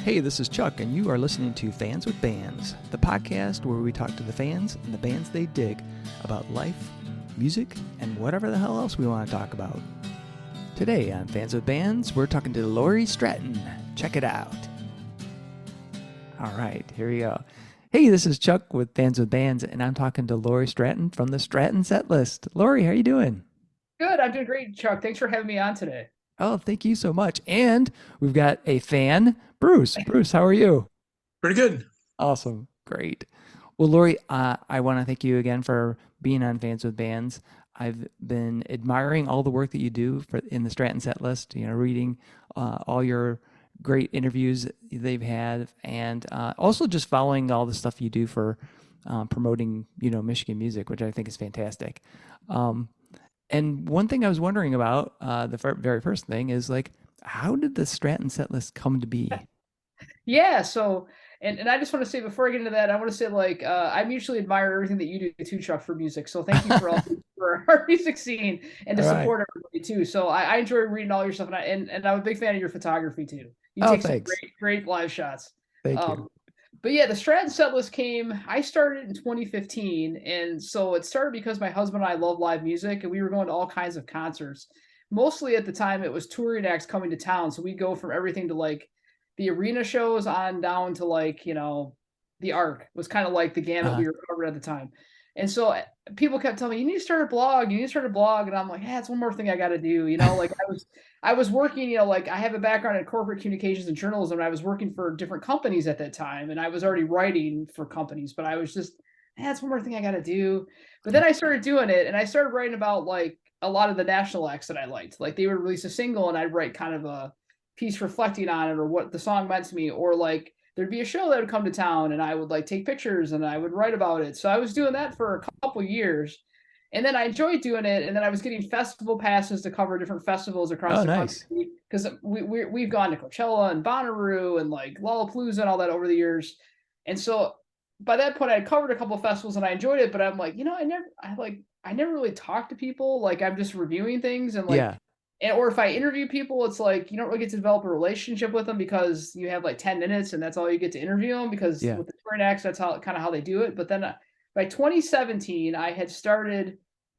Hey, this is Chuck, and you are listening to Fans with Bands, the podcast where we talk to the fans and the bands they dig about life, music, and whatever the hell else we want to talk about. Today on Fans with Bands, we're talking to Lori Stratton. Check it out. All right, here we go. Hey, this is Chuck with Fans with Bands, and I'm talking to Lori Stratton from the Stratton Setlist. Lori, how you doing? Good. I'm doing great, Chuck. Thanks for having me on today. Oh, thank you so much. And we've got a fan, Bruce. Bruce, how are you? Pretty good. Awesome. Great. Well, Lori, I want to thank you again for being on Fans with Bands. I've been admiring all the work that you do in the Stratton Setlist, reading all your great interviews they've had, and also just following all the stuff you do for promoting, Michigan music, which I think is fantastic. And one thing I was wondering about, very first thing is how did the Stratton Setlist come to be? Yeah. So, and I just want to say before I get into that, I want to say I mutually admire everything that you do too, Chuck, for music. So thank you for all for our music scene and to All right. support everybody too. So I enjoy reading all your stuff, and I'm a big fan of your photography too. You Oh, take some thanks. great live shots. Thank you. Um, but yeah, the Stratton Setlist came. I started in 2015, and so it started because my husband and I love live music, and we were going to all kinds of concerts. Mostly at the time, it was touring acts coming to town, so we go from everything to the arena shows on down to the Arc was kind of like the gamut Uh, we were covering at the time. And so people kept telling me, you need to start a blog, you need to start a blog. And I'm like, yeah, it's one more thing I got to do. I was working, I have a background in corporate communications and journalism. And I was working for different companies at that time. And I was already writing for companies, but I was just, that's one more thing I got to do. But then I started doing it, and I started writing about a lot of the national acts that I liked. Like they would release a single and I'd write kind of a piece reflecting on it or what the song meant to me, or there'd be a show that would come to town and I would take pictures and I would write about it. So I was doing that for a couple years, and then I enjoyed doing it. And then I was getting festival passes to cover different festivals across oh, the nice. country because we've gone to Coachella and Bonnaroo and Lollapalooza and all that over the years. And so by that point, I had covered a couple of festivals and I enjoyed it. But I'm I never really talk to people. I'm just reviewing things Yeah. or if I interview people, it's you don't really get to develop a relationship with them because you have 10 minutes and that's all you get to interview them, because Yeah. with the touring acts, that's how they do it. But then by 2017, I had started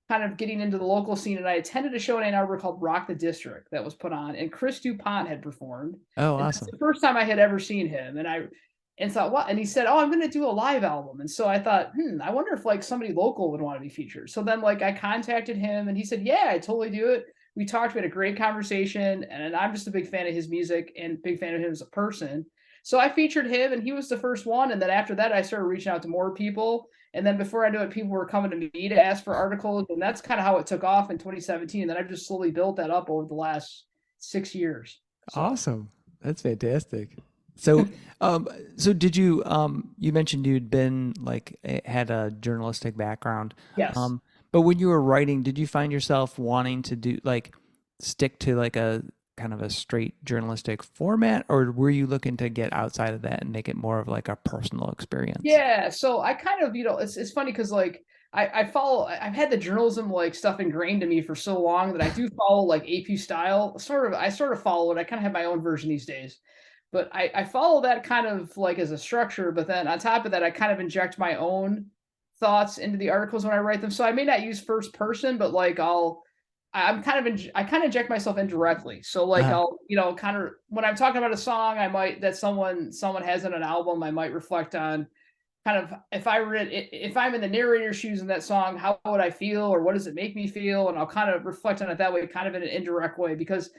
kind of getting into the local scene, and I attended a show in Ann Arbor called Rock the District that was put on, and Chris DuPont had performed. Oh, And that's awesome. the first time I had ever seen him. And thought, what? And he said, oh, I'm going to do a live album. And so I thought, I wonder if somebody local would want to be featured. So then I contacted him and he said, yeah, I totally do it. We talked, we had a great conversation, and I'm just a big fan of his music and big fan of him as a person. So I featured him, and he was the first one. And then after that, I started reaching out to more people. And then before I knew it, people were coming to me to ask for articles. And that's kind of how it took off in 2017. And then I've just slowly built that up over the last 6 years. So, Awesome. That's fantastic. So, so did you, you mentioned you'd been had a journalistic background. yes. But when you were writing, did you find yourself wanting to do stick to a kind of a straight journalistic format, or were you looking to get outside of that and make it more of a personal experience? Yeah, so I kind of, it's funny because I follow, I've had the journalism stuff ingrained in me for so long that I do follow AP style. I sort of follow it. I kind of have my own version these days, but I follow that kind of as a structure. But then on top of that, I kind of inject my own thoughts into the articles when I write them. So I may not use first person, but I kind of inject myself indirectly. So Uh, I'll, kind of when I'm talking about a song, I might that someone has in an album, I might reflect on kind of if I'm in the narrator's shoes in that song, how would I feel, or what does it make me feel? And I'll kind of reflect on it that way, kind of in an indirect way, because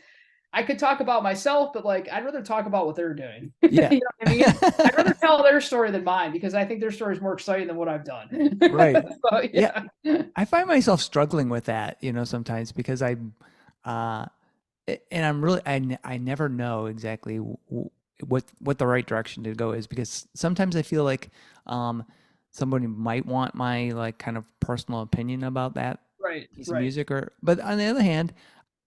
I could talk about myself, but I'd rather talk about what they're doing. yeah. You know what I mean? I'd rather tell their story than mine, because I think their story is more exciting than what I've done. Right. So Yeah. yeah. I find myself struggling with that, sometimes because uh, and I'm really, I never know exactly what the right direction to go is, because sometimes I feel um, somebody might want my kind of personal opinion about that Right, piece of right. music, but on the other hand,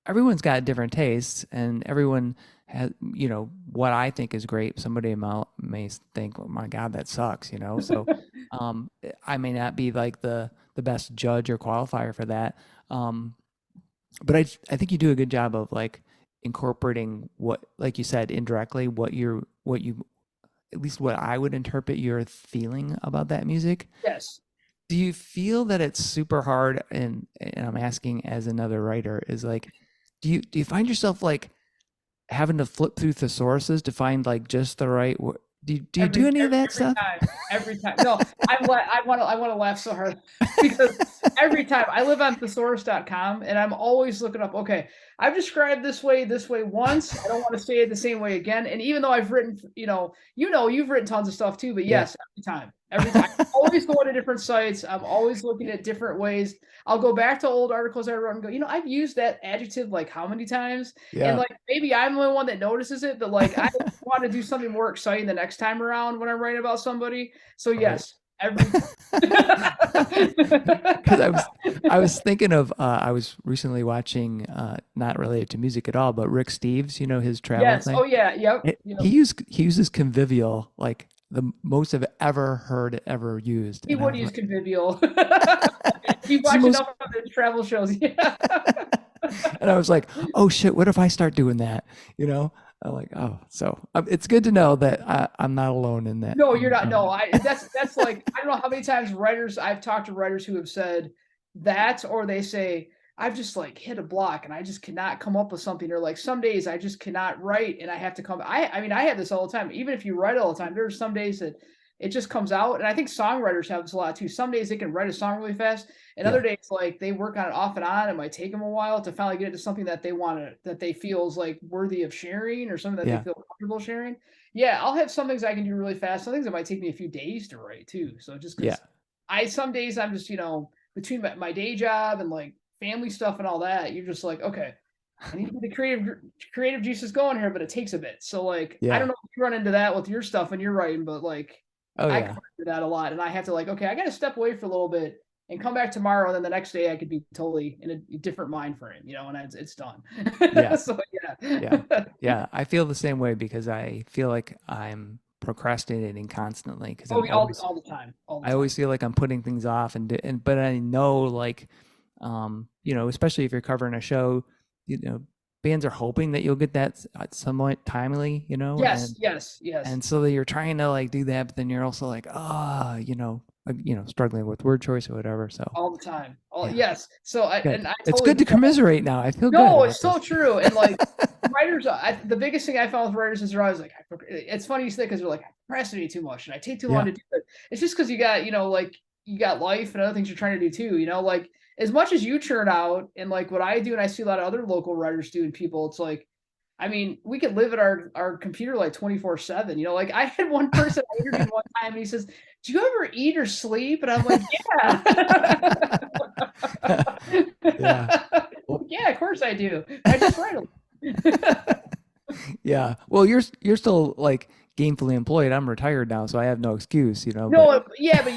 everyone's got different tastes, and everyone has, what I think is great. Somebody may think, oh my God, that sucks, So, I may not be the best judge or qualifier for that. But I think you do a good job of incorporating what, like you said, indirectly, what you, at least what I would interpret your feeling about that music. Yes. Do you feel that it's super hard? And I'm asking as another writer, is like, do you find yourself like having to flip through thesauruses to find like just the right word? Do you do any of that Every stuff? time, every time. No, I want to laugh so hard because every time I live on thesaurus.com and I'm always looking up, okay, I've described this way once. I don't want to say it the same way again. And even though I've written, you've written tons of stuff too, but Yeah. yes, every time, always going to different sites. I'm always looking at different ways. I'll go back to old articles I wrote and go, I've used that adjective like how many times? And Yeah. like maybe I'm the only one that notices it, but like I want to do something more exciting the next time around when I'm writing about somebody. So Right. yes, every Because I was thinking of I was recently watching not related to music at all, but Rick Steves, his travel yes. thing. Oh yeah. Yep. Yep. He uses convivial like the most I've ever heard it ever used, He and I would was use like, convivial. You it's the watch most. enough of the travel shows. Yeah. And I was like, oh shit, what if I start doing that? I'm like, oh, so it's good to know that I'm not alone in that. No, you're not. No, that's like I don't know how many times I've talked to writers who have said that, or they say I've just like hit a block and I just cannot come up with something, or like some days I just cannot write and I have to come. I mean I have this all the time. Even if you write all the time, there's some days that it just comes out, and I think songwriters have this a lot too. Some days they can write a song really fast, and other Yeah, days like they work on it off and on. It might take them a while to finally get into something that they want to, that they feel is like worthy of sharing, or something that they yeah, feel comfortable sharing. Yeah, I'll have some things I can do really fast. Some things that might take me a few days to write too. So just yeah, because some days I'm just, between my day job and like family stuff and all that, you're just like, okay, I need to get the creative juices going here, but it takes a bit. So like, I yeah. don't know if you run into that with your stuff when you're writing, but like, Oh I yeah, come into that a lot, and I have to like, okay, I got to step away for a little bit and come back tomorrow, and then the next day I could be totally in a different mind frame, and it's done. yeah. So Yeah. yeah. Yeah. I feel the same way because I feel like I'm procrastinating constantly because Oh, all the time, all the I always time. feel like I'm putting things off but I know like, especially if you're covering a show, you know, bands are hoping that you'll get that somewhat timely, Yes, yes, yes. and so that you're trying to like do that, but then you're also like, struggling with word choice or whatever. So All the time. All yeah, yes. So good. I It's totally good to get that. commiserate now. I feel good No, it's about so this. true. And like writers, the biggest thing I found with writers is they're always like, it's funny you say because they're like, I procrastinate too much and I take too long Yeah. to do it. It's just because you got, like you got life and other things you're trying to do too. Like as much as you churn out and like what I do, and I see a lot of other local writers do and people, it's like, I mean, we could live at our computer like 24/7. Like I had one person I interviewed one time and he says, do you ever eat or sleep? And I'm like, yeah. Yeah. Well, Yeah, of course I do. I just write a yeah. Well, you're still like gainfully employed. I'm retired now, so I have no excuse, but No, yeah, but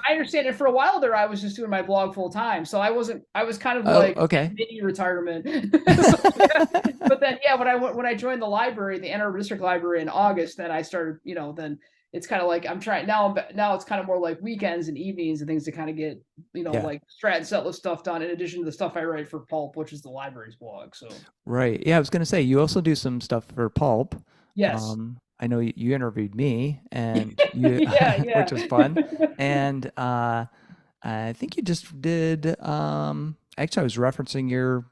I understand it. For a while there, I was just doing my blog full time, so I wasn't. I was kind of oh, like okay. mini retirement. So, yeah. But then, yeah, when I joined the library, the Ann Arbor District Library in August, then I started. Then it's kind of like I'm trying now. Now it's kind of more like weekends and evenings and things to kind of get Yeah. like Stratton Setlist stuff done in addition to the stuff I write for Pulp, which is the library's blog. So Right. Yeah, I was gonna say you also do some stuff for Pulp. yes, I know you interviewed me and you yeah, which yeah. was fun. And I think you just did actually I was referencing your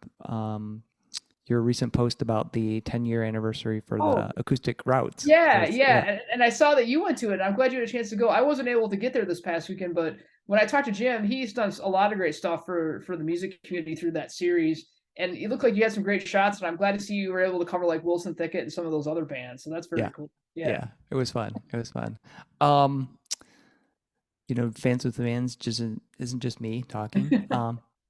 recent post about the 10-year anniversary for Oh, the acoustic routes. yeah, That's yeah. yeah. And I saw that you went to it. I'm glad you had a chance to go. I wasn't able to get there this past weekend, but when I talked to Jim, he's done a lot of great stuff for the music community through that series. And it looked like you had some great shots, and I'm glad to see you were able to cover like Wilson Thicket and some of those other bands. So that's very Yeah. cool. Yeah. Yeah. It was fun. It was fun. Um, Fans with the Fans just isn't just me talking.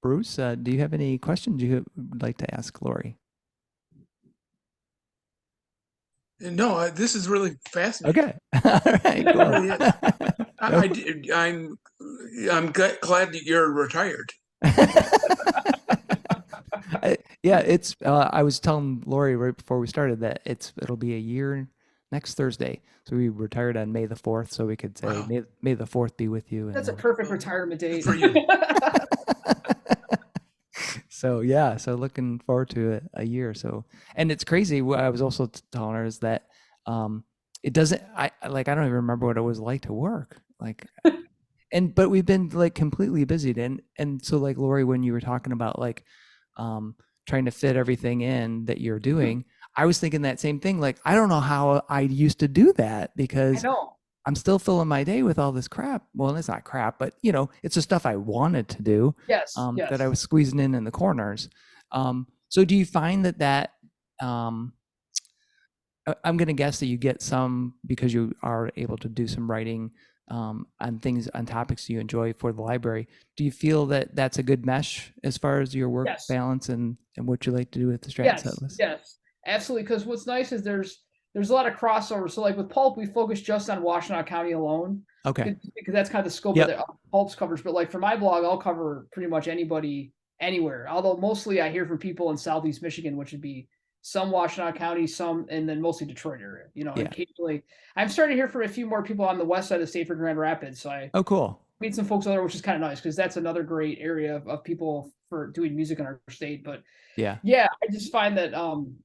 Bruce, do you have any questions you would like to ask Lori? No, this is really fascinating. Okay. All right, It cool. really is. I'm glad that you're retired. Yeah, it's I was telling Lori right before we started that it'll be a year next Thursday. So we retired on May the 4th, so we could say Wow. May the 4th be with you, and That's a then perfect retirement date. For you. So yeah, so looking forward to it a year or so. And it's crazy. What I was also telling her is that um, it doesn't. I don't even remember what it was like to work. Like, but we've been like completely busy. And so like Lori, when you were talking about like um, trying to fit everything in that you're doing, I was thinking that same thing. Like, I don't know how I used to do that I because know. I'm still filling my day with all this crap. Well, it's not crap, but it's the stuff I wanted to do Yes, that I yes, was squeezing in the corners. So do you find that um, I'm going to guess that you get some because you are able to do some writing on things on topics you enjoy for the library. Do you feel that that's a good mesh as far as your work yes. balance and what you like to do with the Stratton set Yes, list? yes, absolutely. Because what's nice is there's a lot of crossover. So like with Pulp, we focus just on Washtenaw County alone Okay. because that's kind of the scope of Yep. the Pulp's covers. But like for my blog, I'll cover pretty much anybody anywhere. Although mostly I hear from people in Southeast Michigan, which would be some Washtenaw County, some, and then mostly Detroit area. And Yeah. occasionally I'm starting to hear from a few more people on the west side of the state for Grand Rapids. So I Oh, cool. meet some folks there, which is kind of nice because that's another great area of people for doing music in our state. But Yeah. yeah, I just find that I'm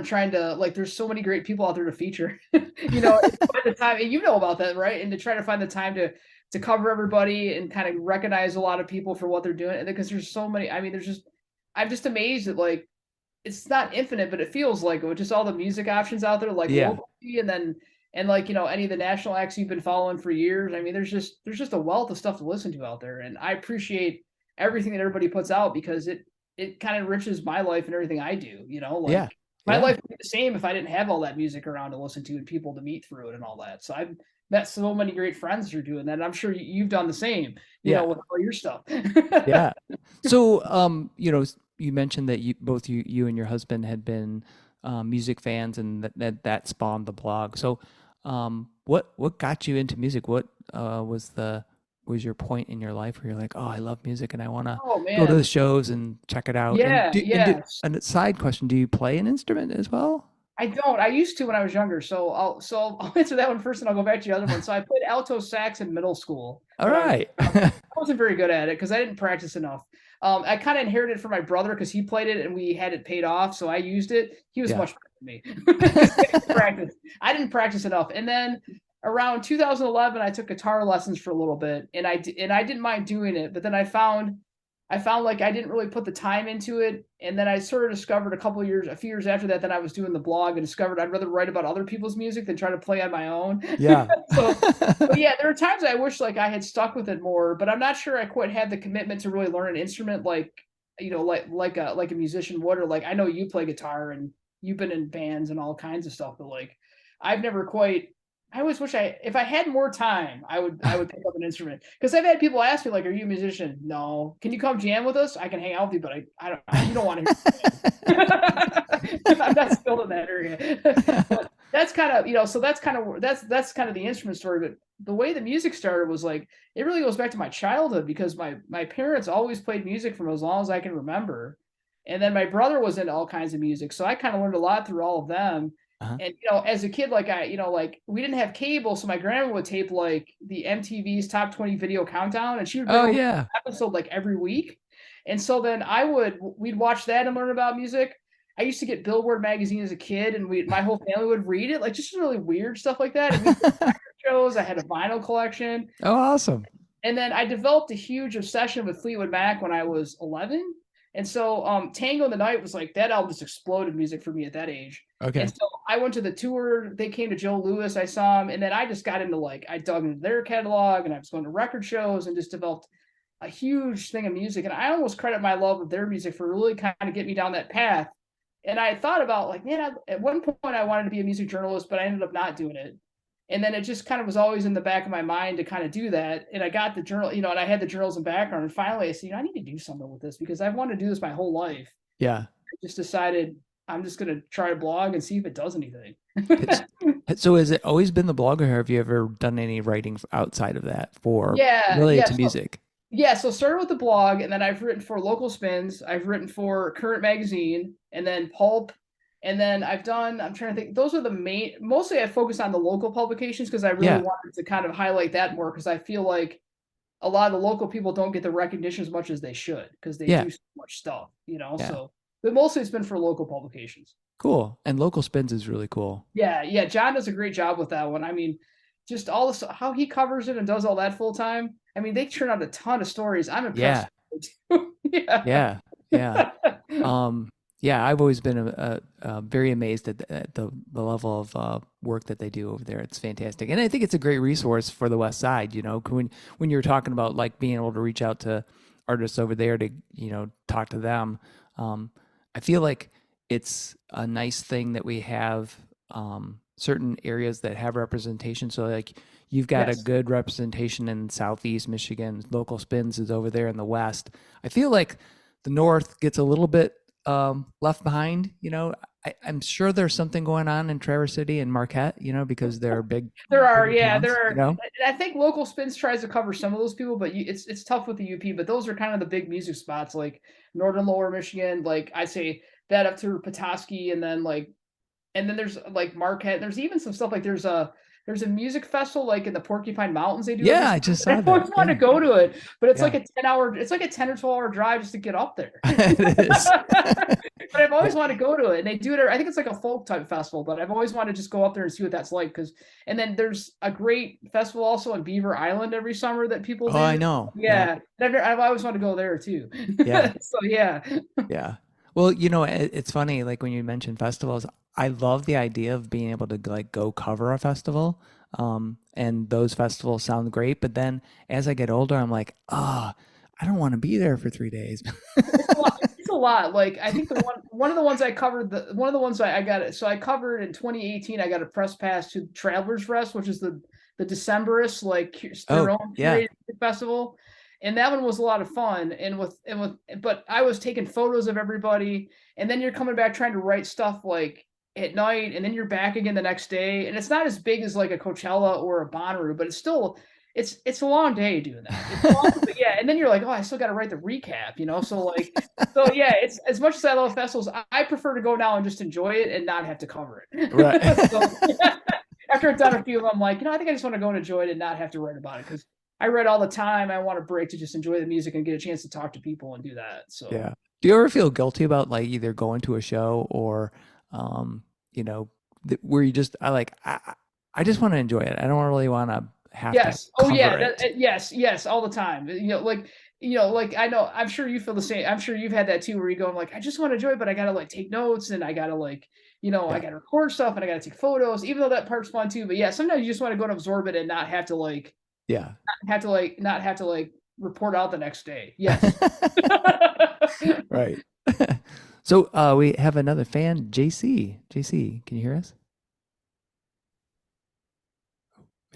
trying to like there's so many great people out there to feature. And find the time, and about that, right? And to try to find the time to cover everybody and kind of recognize a lot of people for what they're doing. And because there's so many, I mean, I'm just amazed that like it's not infinite, but it feels like with just all the music options out there, like Yeah. locally, and like any of the national acts you've been following for years. I mean, there's just a wealth of stuff to listen to out there, and I appreciate everything that everybody puts out because it kind of enriches my life and everything I do. Yeah. Like my Yeah. life would be the same if I didn't have all that music around to listen to and people to meet through it and all that. So I've met so many great friends who are doing that. And I'm sure you've done the same, Yeah. with all your stuff. Yeah. So, you mentioned that you and your husband had been music fans, and that spawned the blog. So, what got you into music? What was your point in your life where you're like, oh, I love music and I want to Oh go to the man. shows and check it out? Yeah, yeah. And a side question, do you play an instrument as well? I don't. I used to when I was younger. So I'll answer that one first, and I'll go back to the other one. So I played alto sax in middle school All when I was right. I wasn't very good at it because I didn't practice enough. I kind of inherited it from my brother because he played it and we had it paid off, so I used it. He was Yeah. much better than me. Practice. I didn't practice enough, and then around 2011, I took guitar lessons for a little bit, and I didn't mind doing it. But then I found like I didn't really put the time into it, and then I sort of discovered a few years after that I was doing the blog and discovered I'd rather write about other people's music than try to play on my own. Yeah. So, but yeah, there are times I wish like I had stuck with it more, but I'm not sure I quite had the commitment to really learn an instrument like like a musician would, or like I know you play guitar and you've been in bands and all kinds of stuff, but like I've never quite. I always wish if I had more time, I would pick up an instrument because I've had people ask me like, "Are you a musician?" No. Can you come jam with us? I can hang out with you, but I don't. You don't want to hear. I'm not skilled in that area. But that's kind of So that's kind of the instrument story. But the way the music started was like it really goes back to my childhood because my parents always played music from as long as I can remember, and then my brother was into all kinds of music, so I kind of learned a lot through all of them. Uh-huh. And as a kid, like like we didn't have cable, so my grandma would tape like the MTV's top 20 video countdown, and she would bring Oh over an yeah. episode like every week. And so then we'd watch that and learn about music. I used to get Billboard magazine as a kid, and my whole family would read it, like just really weird stuff like that. And we did record shows. I had a vinyl collection, Oh, awesome. and then I developed a huge obsession with Fleetwood Mac when I was 11. And so Tango in the Night was like that album just exploded music for me at that age. Okay. And so I went to the tour. They came to Joe Louis. I saw him, and then I just got into I dug into their catalog, and I was going to record shows, and just developed a huge thing of music. And I almost credit my love of their music for really kind of getting me down that path. And I thought about like, man, at one point I wanted to be a music journalist, but I ended up not doing it. And then it just kind of was always in the back of my mind to kind of do that. And I got the journal, and I had the journalism background. And finally I said, I need to do something with this because I've wanted to do this my whole life. Yeah. I just decided I'm just going to try a blog and see if it does anything. So has it always been the blog, or have you ever done any writing outside of that Yeah. related to music? Yeah, so started with the blog, and then I've written for Local Spins, I've written for Current Magazine, and then Pulp, and then I'm trying to think, those are the main, mostly I focus on the local publications because I really wanted to kind of highlight that more because I feel like a lot of the local people don't get the recognition as much as they should because they do so much stuff, Yeah. So, but mostly it's been for local publications. Cool. And Local Spins is really cool. Yeah. John does a great job with that one. I mean, just all this, how he covers it and does all that full time. I mean, they churn out a ton of stories. I'm impressed. Yeah. Yeah, I've always been very amazed at the level of work that they do over there. It's fantastic, and I think it's a great resource for the West Side. You know, when you're talking about like being able to reach out to artists over there to talk to them, I feel like it's a nice thing that we have certain areas that have representation. So like you've got a good representation in Southeast Michigan. Local Spins is over there in the West. I feel like the North gets a little bit left behind. I'm sure there's something going on in Traverse City and Marquette, because they're big. There are. I think Local Spins tries to cover some of those people, but it's tough with the UP. But those are kind of the big music spots, like Northern Lower Michigan. Like I say that up through Petoskey, and then there's like Marquette. There's even some stuff like there's a music festival like in the Porcupine Mountains they do. Yeah, I just saw that. I always want to go to it, but it's like a 10 or 12 hour drive just to get up there. It is. But I've always wanted to go to it, and they do it. I think it's like a folk type festival, but I've always wanted to just go up there and see what that's like. And then there's a great festival also in Beaver Island every summer that people do. Oh, I know. Yeah. I've always wanted to go there too. Yeah. So yeah. Yeah. Well, it's funny, like when you mentioned festivals, I love the idea of being able to like go cover a festival. And those festivals sound great. But then as I get older, I'm like, I don't want to be there for 3 days. It's a lot. Like I think one of the ones I covered, one of the ones I got it. So I covered in 2018, I got a press pass to Travelers Rest, which is the Decemberist, like their own curated festival. And that one was a lot of fun. But I was taking photos of everybody, and then you're coming back trying to write stuff like at night, and then you're back again the next day. And it's not as big as like a Coachella or a Bonnaroo, but it's still it's a long day doing that. It's long, but yeah, and then you're like, I still got to write the recap, So yeah, it's as much as I love festivals, I prefer to go now and just enjoy it and not have to cover it. Right. So, after I've done a few of them, I'm like, I think I just want to go and enjoy it and not have to write about it because I read all the time. I want a break to just enjoy the music and get a chance to talk to people and do that. So yeah. Do you ever feel guilty about like either going to a show or, where you just I just want to enjoy it. I don't really want to have to cover it. Yes, all the time. Like I know, I'm sure you feel the same. I'm sure you've had that too, where you go, like, I just want to enjoy it, but I gotta like take notes and I gotta I gotta record stuff and I gotta take photos, even though that part's fun too. But yeah, sometimes you just want to go and absorb it and not have to not have to report out the next day. Yes. Right. So we have another fan, JC. JC, can you hear us?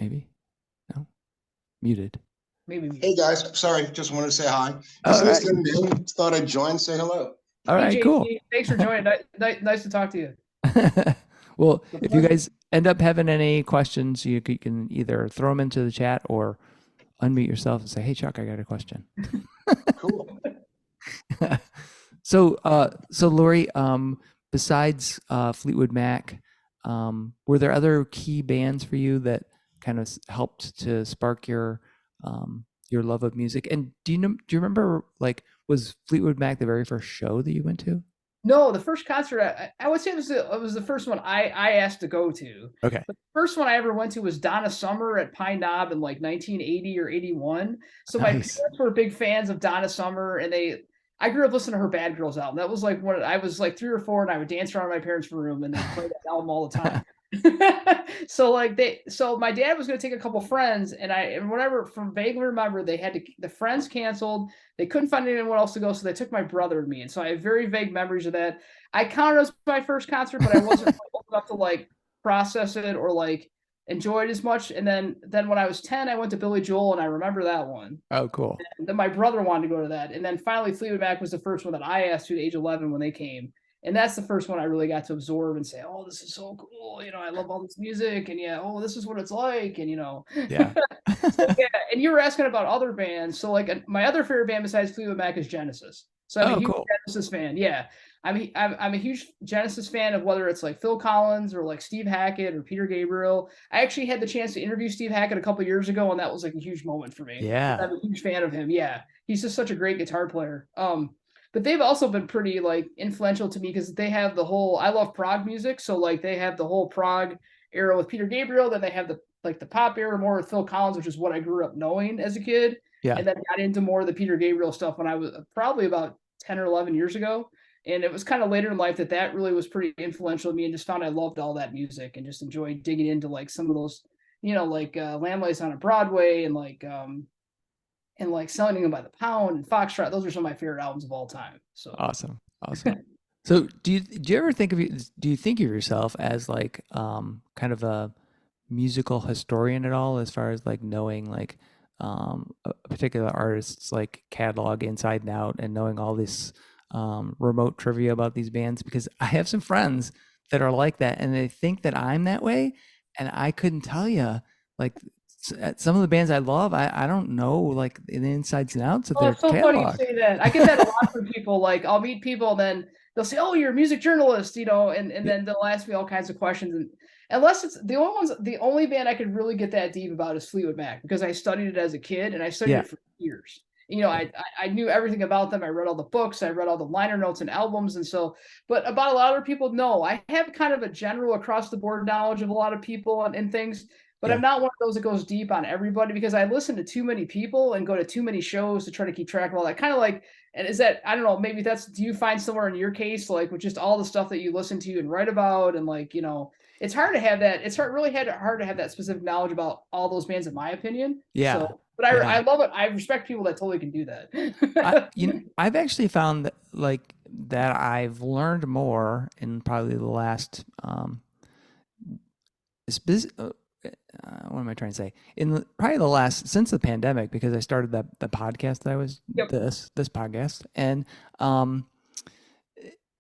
Maybe. No. Muted. Maybe. Hey guys, sorry, just wanted to say hi. Thought I'd join, say hello. All right, cool. Thanks for joining. Nice to talk to you. Well, if you guys end up having any questions, you can either throw them into the chat or unmute yourself and say, "Hey, Chuck, I got a question." Cool. So Lori, besides Fleetwood Mac, were there other key bands for you that kind of helped to spark your love of music? And do you remember, like, was Fleetwood Mac the very first show that you went to? No, the first concert I would say it was the first one I asked to go to. Okay. The first one I ever went to was Donna Summer at Pine Knob in like 1980 or 81. So my parents were big fans of Donna Summer, and I grew up listening to her Bad Girls album. That was like when I was like 3 or 4, and I would dance around my parents' room and they played that album all the time. So my dad was going to take a couple friends, and whatever, from vaguely remember, the friends canceled. They couldn't find anyone else to go, so they took my brother and me. And so I have very vague memories of that. I counted it as my first concert, but I wasn't old enough to like process it or like enjoy it as much. And then when I was 10, I went to Billy Joel, and I remember that one. Oh, cool. And then my brother wanted to go to that. And then finally Fleetwood Mac was the first one that I asked to at age 11 when they came. And that's the first one I really got to absorb and say, oh, this is so cool. I love all this music, and this is what it's like. And, yeah. So, yeah. And you were asking about other bands. So like my other favorite band besides Fleetwood Mac is Genesis. So I'm a huge cool. Genesis fan. Yeah. I'm a huge Genesis fan of whether it's like Phil Collins or like Steve Hackett or Peter Gabriel. I actually had the chance to interview Steve Hackett a couple years ago, and that was like a huge moment for me. Yeah. I'm a huge fan of him. Yeah, he's just such a great guitar player. But they've also been pretty like influential to me because they have the whole. I love prog music, so like they have the whole prog era with Peter Gabriel. Then they have the pop era more with Phil Collins, which is what I grew up knowing as a kid. Yeah. And then got into more of the Peter Gabriel stuff when I was probably about 10 or 11 years ago. And it was kind of later in life that really was pretty influential to me, and just found I loved all that music and just enjoyed digging into like some of those, like Lamb Lays on a Broadway and like Selling Them by the Pound and Foxtrot. Those are some of my favorite albums of all time. So awesome. So do you ever think do you think of yourself as like kind of a musical historian at all, as far as like knowing like a particular artist's like catalog inside and out, and knowing all this remote trivia about these bands? Because I have some friends that are like that, and they think that I'm that way, and I couldn't tell you like some of the bands I love. I don't know like the insides and outs of their it's so catalog. funny you say that. I get that a lot from people. Like I'll meet people, and then they'll say, "Oh, you're a music journalist," and then they'll ask me all kinds of questions. And unless it's the only band I could really get that deep about is Fleetwood Mac, because I studied it as a kid and I studied it for years. I knew everything about them. I read all the books. I read all the liner notes and albums. And so, but about a lot of other people, no, I have kind of a general across the board knowledge of a lot of people and things, but I'm not one of those that goes deep on everybody, because I listen to too many people and go to too many shows to try to keep track of all that. Kind of like, and is that, I don't know, maybe do you find somewhere in your case, like with just all the stuff that you listen to and write about, and like, it's hard to have that. It's hard to have that specific knowledge about all those bands, in my opinion. Yeah. So, but I love it. I respect people that totally can do that. I've actually found that like that I've learned more in probably the last what am I trying to say? Probably the last, since the pandemic, because I started the podcast that I was this podcast, and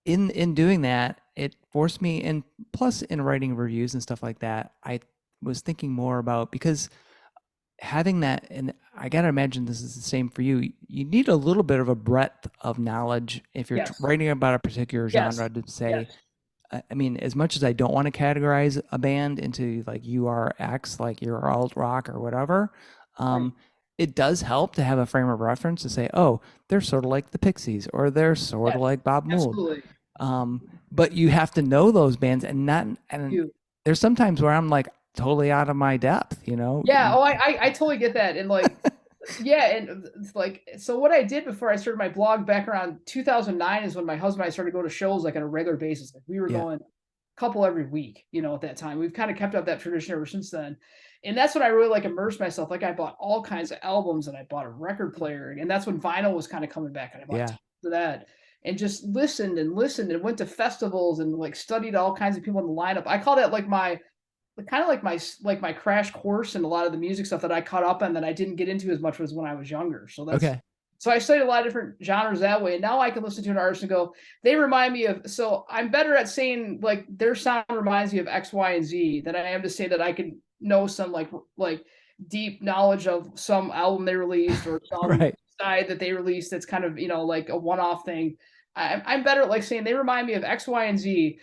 in doing that, it forced me, and plus in writing reviews and stuff like that, I was thinking more about, because having that, and I gotta imagine this is the same for you. You need a little bit of a breadth of knowledge if you're writing about a particular genre to say. I mean, as much as I don't want to categorize a band into like you are X, like you're alt rock or whatever, it does help to have a frame of reference to say, oh, they're sort of like the Pixies, or they're sort of like Bob Mould. But you have to know those bands, and there's sometimes where I'm like totally out of my depth, Yeah. Oh, I totally get that. And like, and like, so what I did before I started my blog back around 2009 is when my husband and I started to go to shows like on a regular basis. Like we were going a couple every week, at that time. We've kind of kept up that tradition ever since then. And that's when I really like immersed myself. Like I bought all kinds of albums, and I bought a record player, and that's when vinyl was kind of coming back. And I bought tons of that, and just listened and went to festivals and like studied all kinds of people in the lineup. I call that like my crash course in a lot of the music stuff that I caught up on that I didn't get into as much as when I was younger. So that's So I studied a lot of different genres that way. And now I can listen to an artist and go, they remind me of, so I'm better at saying like their sound reminds me of X, Y, and Z than I am to say that I can know some like deep knowledge of some album they released or some side that they released that's kind of, like a one-off thing. I'm better at like saying they remind me of X, Y, and Z.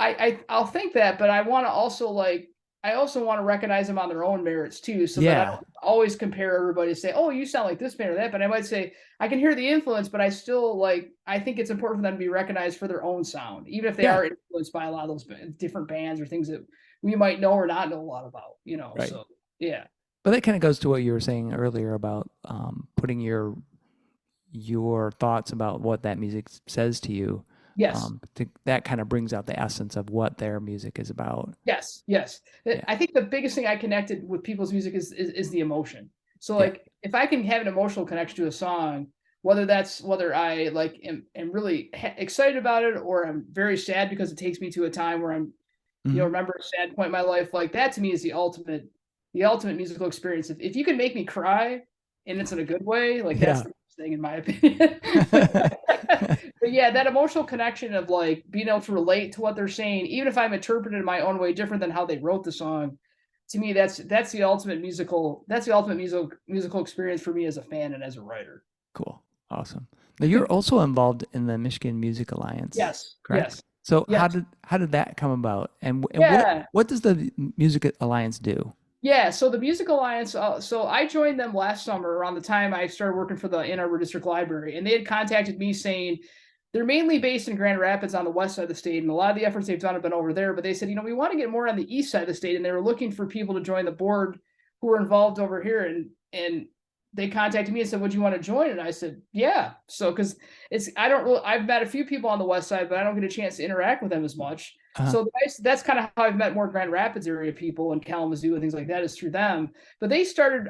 I'll think that, but I want to also want to recognize them on their own merits too, so that I don't always compare everybody to say, oh, you sound like this band or that. But I might say I can hear the influence, but I still I think it's important for them to be recognized for their own sound, even if they are influenced by a lot of those different bands or things that we might know or not know a lot about. So yeah. But that kind of goes to what you were saying earlier about putting your thoughts about what that music says to you. Yes. That kind of brings out the essence of what their music is about. Yes. I think the biggest thing I connected with people's music is the emotion. So like if I can have an emotional connection to a song, whether I like am really excited about it, or I'm very sad because it takes me to a time where I'm, remember a sad point in my life, like that to me is the ultimate musical experience. If you can make me cry and it's in a good way, like that's the best thing in my opinion. But yeah, that emotional connection of like being able to relate to what they're saying, even if I'm interpreted in my own way different than how they wrote the song, to me that's the ultimate musical experience for me as a fan and as a writer. Cool. Awesome. Now you're also involved in the Michigan Music Alliance, Yes. correct? Yes. So Yes. how did that come about? And Yeah. what does the Music Alliance do? Yeah, so the Music Alliance, so I joined them last summer around the time I started working for the Ann Arbor District Library, and they had contacted me saying they're mainly based in Grand Rapids on the west side of the state, and a lot of the efforts they've done have been over there, but they said, we want to get more on the east side of the state, and they were looking for people to join the board who were involved over here, and they contacted me and said, would you want to join? And I said, yeah. So, because I've met a few people on the west side, but I don't get a chance to interact with them as much. So that's kind of how I've met more Grand Rapids area people and Kalamazoo and things like that, is through them. But I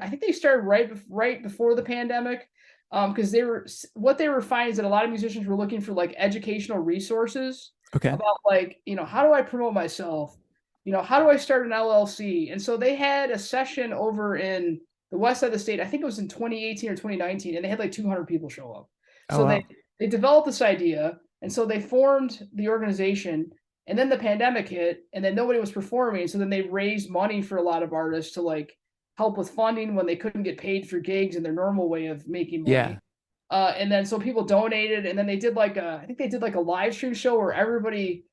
think they started right before the pandemic, because what they were finding is that a lot of musicians were looking for like educational resources about like, how do I promote myself? How do I start an LLC? And so they had a session over in the west side of the state. I think it was in 2018 or 2019, and they had like 200 people show up. So they developed this idea, and so they formed the organization. And then the pandemic hit, and then nobody was performing. So then they raised money for a lot of artists to like help with funding when they couldn't get paid for gigs in their normal way of making money. Yeah. And then so people donated, and then they did I think they did like a live stream show where everybody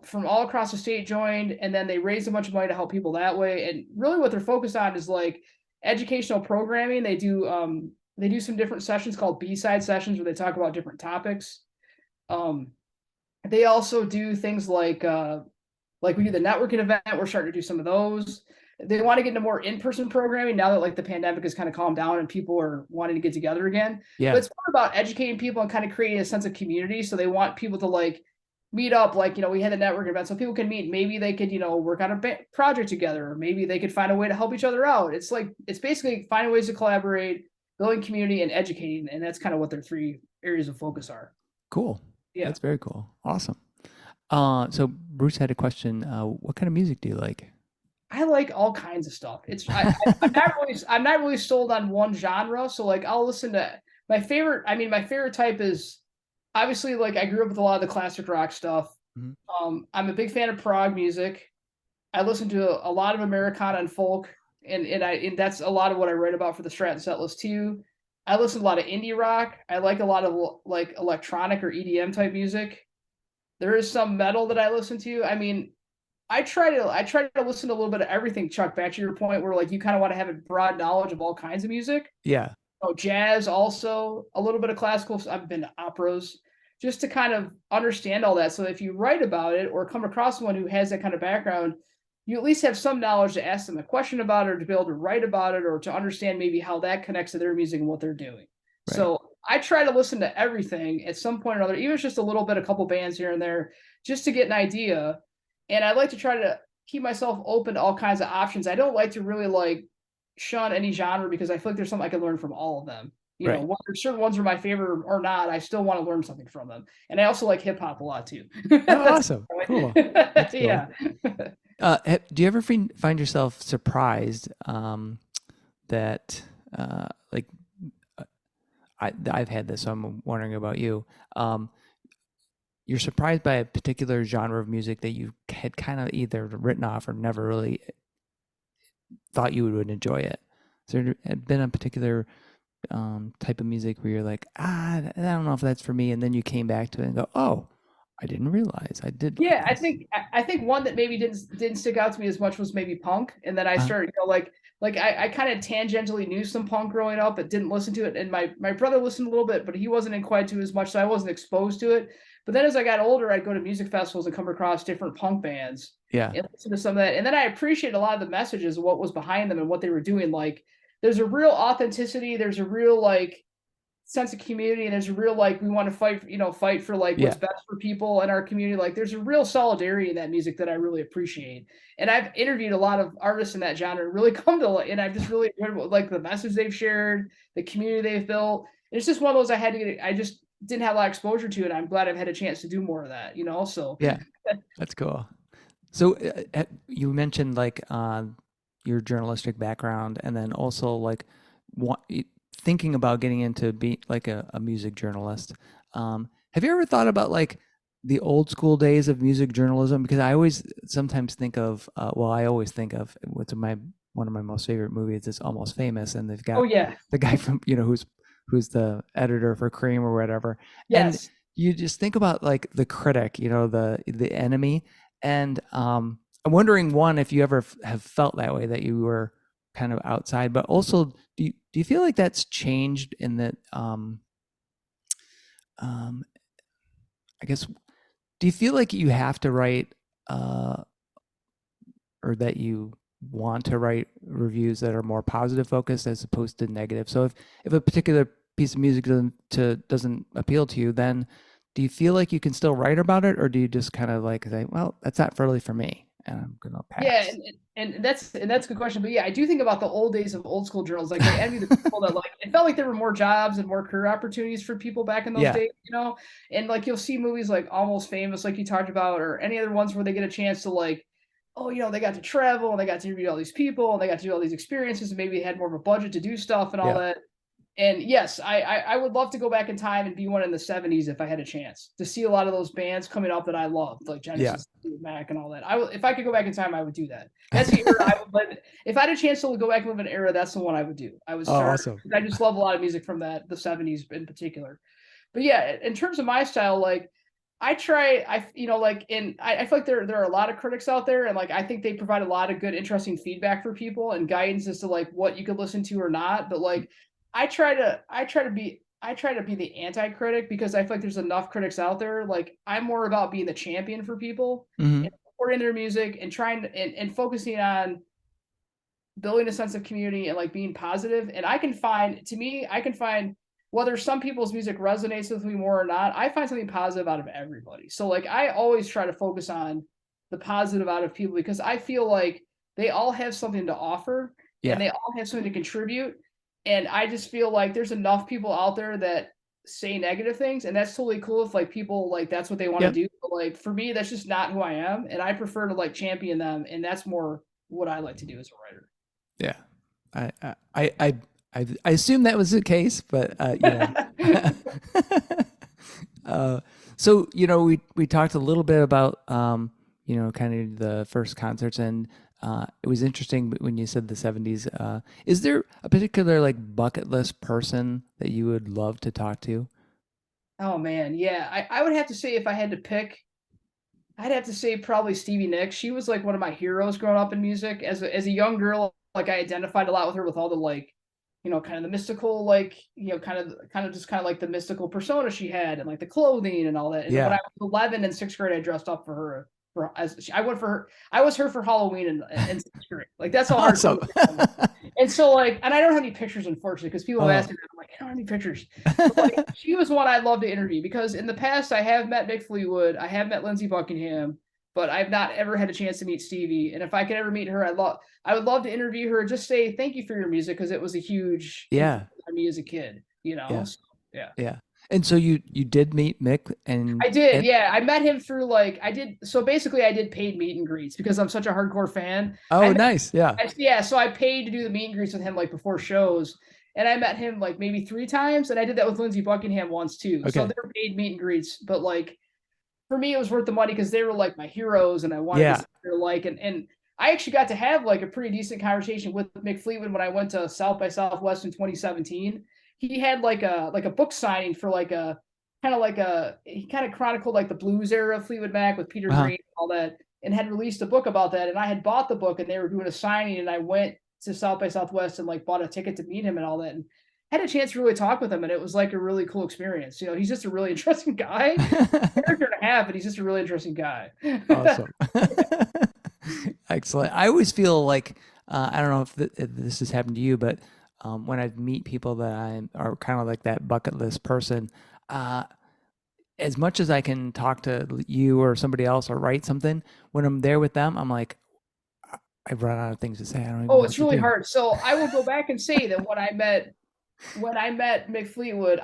from all across the state joined, and then they raised a bunch of money to help people that way. And really what they're focused on is like educational programming. They do some different sessions called B-side sessions where they talk about different topics. They also do things like we do the networking event. We're starting to do some of those. They want to get into more in-person programming now that like the pandemic has kind of calmed down and people are wanting to get together again. Yeah. But it's more about educating people and kind of creating a sense of community. So they want people to like meet up, like, we had a networking event so people can meet. Maybe they could, work on a project together, or maybe they could find a way to help each other out. It's basically finding ways to collaborate, building community, and educating. And that's kind of what their three areas of focus are. Cool. Yeah. That's very cool. Awesome. So Bruce had a question. What kind of music do you like? I like all kinds of stuff. I'm not really sold on one genre. So like I'll listen to my favorite type is obviously like I grew up with a lot of the classic rock stuff. Mm-hmm. I'm a big fan of prog music. I listen to a lot of Americana and folk, and that's a lot of what I write about for the Stratton Setlist too. I listen to a lot of indie rock. I like a lot of like electronic or EDM type music. There is some metal that I listen to. I mean, I try to listen to a little bit of everything, Chuck, back to your point where like you kind of want to have a broad knowledge of all kinds of music. Yeah. Jazz also, a little bit of classical. I've been to operas just to kind of understand all that. So if you write about it or come across someone who has that kind of background, you at least have some knowledge to ask them a question about it, or to be able to write about it, or to understand maybe how that connects to their music and what they're doing. Right. So I try to listen to everything at some point or another, even if it's just a little bit, a couple bands here and there, just to get an idea. And I like to try to keep myself open to all kinds of options. I don't like to really like shun any genre, because I feel like there's something I can learn from all of them. Whether certain ones are my favorite or not, I still want to learn something from them. And I also like hip hop a lot too. Oh, awesome. Cool. That's cool. Yeah. Do you ever find yourself surprised that I've had this, so I'm wondering about you. You're surprised by a particular genre of music that you had kind of either written off or never really thought you would enjoy it. So there had been a particular type of music where you're like, I don't know if that's for me, and then you came back to it and go, oh, I didn't realize I did. Yeah, I think one that maybe didn't stick out to me as much was maybe punk, and then I started, I kind of tangentially knew some punk growing up, but didn't listen to it. And my brother listened a little bit, but he wasn't in quite to as much, so I wasn't exposed to it. But then as I got older, I'd go to music festivals and come across different punk bands. Yeah. And listen to some of that. And then I appreciate a lot of the messages of what was behind them and what they were doing. Like there's a real authenticity, there's a real like sense of community, and there's a real like we want to fight for like what's best for people in our community. Like there's a real solidarity in that music that I really appreciate. And I've interviewed a lot of artists in that genre and really come to, and I've just really enjoyed like the message they've shared, the community they've built. And it's just one of those I just didn't have a lot of exposure to it. I'm glad I've had a chance to do more of that, so. Yeah, that's cool. So you mentioned like your journalistic background, and then also like thinking about getting into being like a music journalist. Have you ever thought about like the old school days of music journalism? Because I always sometimes think of, I always think of what's one of my most favorite movies is Almost Famous, and they've got the guy from, who's who's the editor for Cream or whatever. And Yes. you just think about like the critic, the enemy. And I'm wondering, one, if you ever have felt that way, that you were kind of outside, but also do you feel like that's changed in that, I guess, do you feel like you have to write, or that you want to write reviews that are more positive focused as opposed to negative? So if a particular piece of music doesn't appeal to you, then do you feel like you can still write about it, or do you just kind of like say, well, that's not really for me, and I'm gonna pass? Yeah, and that's a good question. But yeah, I do think about the old days of old school journals. Like, I envy the people that, like, it felt like there were more jobs and more career opportunities for people back in those Yeah. days, and like you'll see movies like Almost Famous, like you talked about, or any other ones where they get a chance to, like, oh, they got to travel and they got to interview all these people and they got to do all these experiences, and maybe they had more of a budget to do stuff and all that. And yes, I would love to go back in time and be one in the 70s if I had a chance to see a lot of those bands coming up that I loved, like Genesis, Mac, and all that. If I could go back in time, I would do that. That's the era I would live. If I had a chance to go back and live in an era, that's the one I would do. I would start. Awesome. I just love a lot of music from the 70s in particular. But yeah, in terms of my style, like, I try, I feel like there are a lot of critics out there, and like I think they provide a lot of good, interesting feedback for people and guidance as to like what you could listen to or not. But like I try to be the anti-critic, because I feel like there's enough critics out there. Like, I'm more about being the champion for people and supporting their music and trying to, and focusing on building a sense of community and like being positive. And I can find whether some people's music resonates with me more or not, I find something positive out of everybody. So like I always try to focus on the positive out of people, because I feel like they all have something to offer and they all have something to contribute. And I just feel like there's enough people out there that say negative things, and that's totally cool if like people like that's what they want to do. But like for me, that's just not who I am, and I prefer to like champion them, and that's more what I like to do as a writer. Yeah, I assume that was the case, but so we talked a little bit about kind of the first concerts, and it was interesting when you said the 70s. Is there a particular like bucket list person that you would love to talk to? Oh man, yeah. I would have to say, if I had to pick, I'd have to say probably Stevie Nicks. She was like one of my heroes growing up in music. As a young girl, like I identified a lot with her, with all the like, kind of the mystical, like, kind of just kind of like the mystical persona she had, and like the clothing and all that. And when I was 11 in 6th grade, I dressed up for her. I was her for Halloween in 6th grade. Like, that's how awesome. And so like, and I don't have any pictures, unfortunately, because people have asked me, I'm like, I don't have any pictures. But, like, she was one I'd love to interview, because in the past I have met Mick Fleetwood, I have met Lindsey Buckingham, but I've not ever had a chance to meet Stevie. And if I could ever meet her, I would love to interview her, just say thank you for your music, because it was a huge for me as a kid. So, yeah. And so you did meet Mick, and I did, I met him through I did paid meet and greets, because I'm such a hardcore fan. Oh, nice, So I paid to do the meet and greets with him like before shows, and I met him like maybe 3 times, and I did that with Lindsey Buckingham once too. Okay. So they're paid meet and greets, but like for me it was worth the money, because they were like my heroes, and I wanted to see what they're like, and I actually got to have like a pretty decent conversation with Mick Fleetwood when I went to South by Southwest in 2017. He had like a book signing for he kind of chronicled like the blues era of Fleetwood Mac with Peter Green and all that, and had released a book about that. And I had bought the book, and they were doing a signing, and I went to South by Southwest and like bought a ticket to meet him and all that, and had a chance to really talk with him. And it was like a really cool experience. He's just a really interesting guy. Character and a half, but he's just a really interesting guy. Awesome. Excellent. I always feel like, I don't know if this has happened to you, but when I meet people that are kind of like that bucket list person, as much as I can talk to you or somebody else or write something, when I'm there with them, I'm like, I've run out of things to say. I don't even know it's really hard. So I will go back and say that when I met Mick Fleetwood,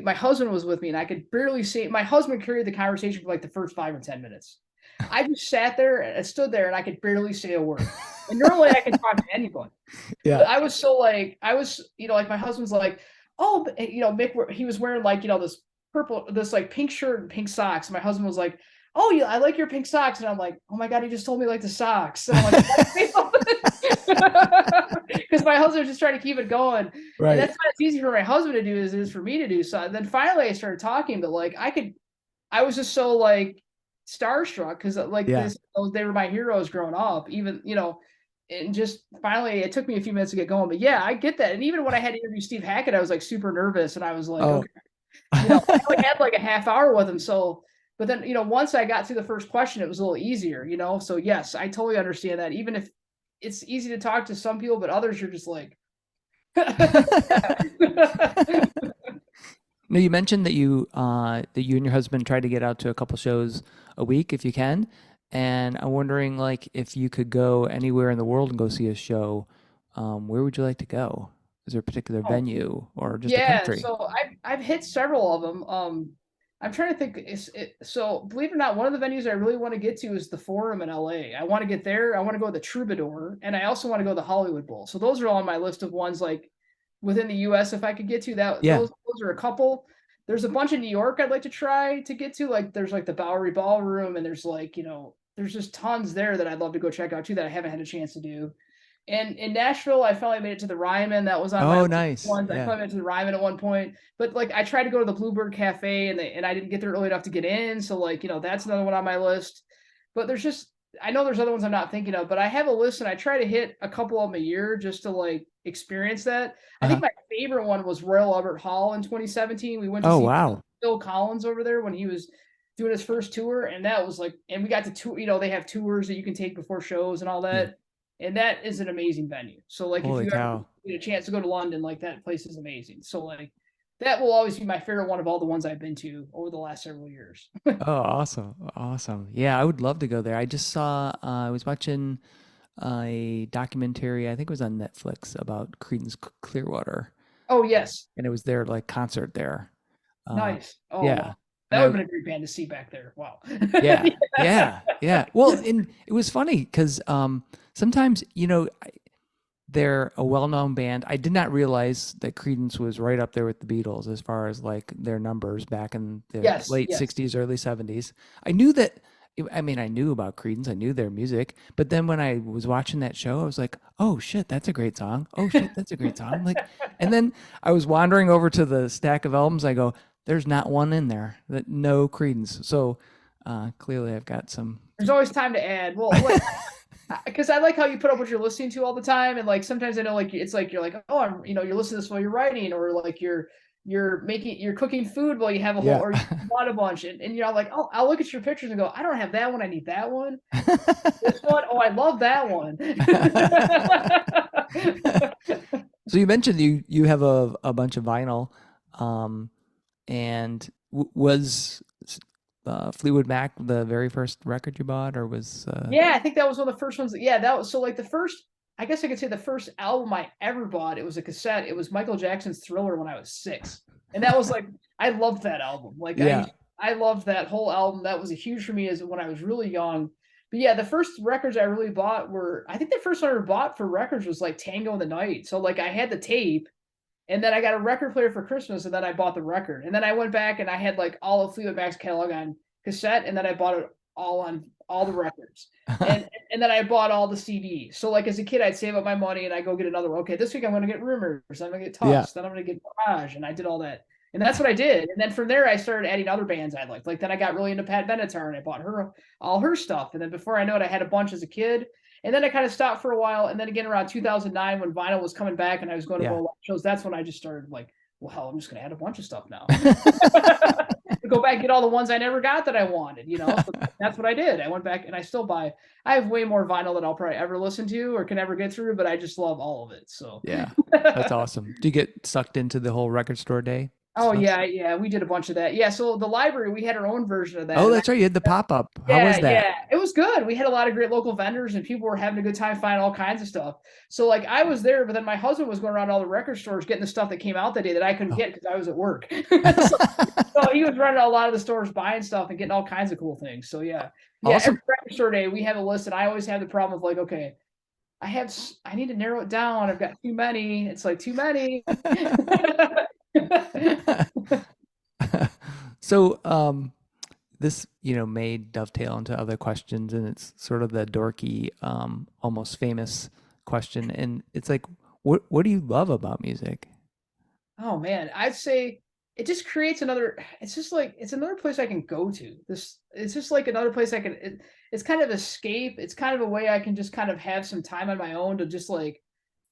my husband was with me, and I could barely say, my husband carried the conversation for like the first 5 or 10 minutes. I just sat there and I stood there, and I could barely say a word. And normally I can talk to anybody. But I was so like, my husband's like, oh, Mick, he was wearing like, this like pink shirt and pink socks. And my husband was like, oh, yeah, I like your pink socks. And I'm like, oh my God, he just told me like the socks. And I'm like, because my husband was just trying to keep it going. Right. And that's not as easy for my husband to do as it is for me to do. So then finally I started talking, but like I was just so like starstruck because like they were my heroes growing up, even, and just finally it took me a few minutes to get going. But yeah, I get that. And even when I had to interview Steve Hackett, I was like super nervous and I was like, okay, I only had like a half hour with him. So, but then, once I got through the first question, it was a little easier, So yes, I totally understand that. Even if it's easy to talk to some people, but others you're just like, Now you mentioned that you and your husband try to get out to a couple shows a week if you can, and I'm wondering like if you could go anywhere in the world and go see a show, where would you like to go? Is there a particular venue or just a country? So I've hit several of them. I'm trying to think. So believe it or not, one of the venues I really want to get to is the Forum in LA. I want to get there. I want to go to the Troubadour, and I also want to go to the Hollywood Bowl. So those are all on my list of ones like within the U.S. if I could get to that. Yeah. Those are a couple. There's a bunch in New York I'd like to try to get to. Like there's like the Bowery Ballroom, and there's like there's just tons there that I'd love to go check out too that I haven't had a chance to do. And in Nashville, I finally made it to the Ryman. That was on my nice. ones. Yeah. I finally made it to the Ryman at one point. But like I tried to go to the Bluebird Cafe and I didn't get there early enough to get in. So like, that's another one on my list. But there's just I know there's other ones I'm not thinking of, but I have a list and I try to hit a couple of them a year just to like experience that. I think my favorite one was Royal Albert Hall in 2017. We went to see Phil Collins over there when he was doing his first tour, and that was like, and we got to tour, they have tours that you can take before shows and all that. Yeah. And that is an amazing venue. So like if you ever get a chance to go to London, like that place is amazing. So like that will always be my favorite one of all the ones I've been to over the last several years. Oh, awesome. Awesome. Yeah, I would love to go there. I just saw, I was watching a documentary, I think it was on Netflix, about Creedence Clearwater. Oh, yes. And it was their like concert there. Nice. Oh, yeah. Wow. That would have been a great band to see back there. Wow. Yeah. Well, and it was funny because sometimes, they're a well-known band. I did not realize that Creedence was right up there with the Beatles as far as like their numbers back in the late 60s, early 70s. I knew that. I mean, I knew about Creedence. I knew their music. But then when I was watching that show, I was like, oh, shit, that's a great song. Oh, shit, that's a great song. Like, and then I was wandering over to the stack of albums. I go, there's not one in there that no Creedence. So clearly I've got some. There's always time to add. Well, because I like how you put up what you're listening to all the time. And like sometimes I know like it's like you're like, oh, you're listening to this while you're writing, or like you're cooking food while you have a whole, or you bought a bunch, and you're like, oh, I'll look at your pictures and go, I don't have that one, I need that one. This one, oh, I love that one. So you mentioned you have a bunch of vinyl, and was Fleetwood Mac the very first record you bought, or was Yeah, I think that was one of the first ones. That was so like the first. I guess I could say the first album I ever bought, it was a cassette. It was Michael Jackson's Thriller when I was 6. And that was like, I loved that album. Like, I loved that whole album. That was a huge for me as when I was really young. But yeah, the first records I really bought I think the first one I ever bought for records was like Tango in the Night. So like I had the tape, and then I got a record player for Christmas, and then I bought the record. And then I went back and I had like all of Fleetwood Mac's catalog on cassette, and then I bought it all on all the records. And then I bought all the CDs. So like as a kid, I'd save up my money and I go get another one. Okay, this week I'm going to get Rumors. I'm going to get Tusk. Then I'm going to get Barrage. And I did all that. And that's what I did. And then from there, I started adding other bands I liked. Like then I got really into Pat Benatar and I bought all her stuff. And then before I know it, I had a bunch as a kid. And then I kind of stopped for a while. And then again, around 2009, when vinyl was coming back and I was going to go shows, that's when I just started like, well, I'm just going to add a bunch of stuff now. Go back and get all the ones I never got that I wanted, So that's what I did. I went back and I still buy. I have way more vinyl than I'll probably ever listen to or can ever get through, but I just love all of it. So yeah, that's awesome. Do you get sucked into the whole record store day? Oh yeah, we did a bunch of that. Yeah, so the library, we had our own version of that. Oh, that's right. You had the pop-up. How was that? Yeah, it was good. We had a lot of great local vendors and people were having a good time finding all kinds of stuff. So like I was there, but then my husband was going around all the record stores getting the stuff that came out that day that I couldn't get because I was at work. so he was running a lot of the stores buying stuff and getting all kinds of cool things. So yeah. Yeah, awesome. Every record store day we have a list, and I always have the problem of like, okay, I need to narrow it down. I've got too many. It's like too many. So this may dovetail into other questions, and it's sort of the dorky almost famous question, and it's like, What do you love about music? Oh man, I'd say it just creates another. It's just like it's another place I can go to. It's just like another place I can. It's kind of escape. It's kind of a way I can just kind of have some time on my own to just like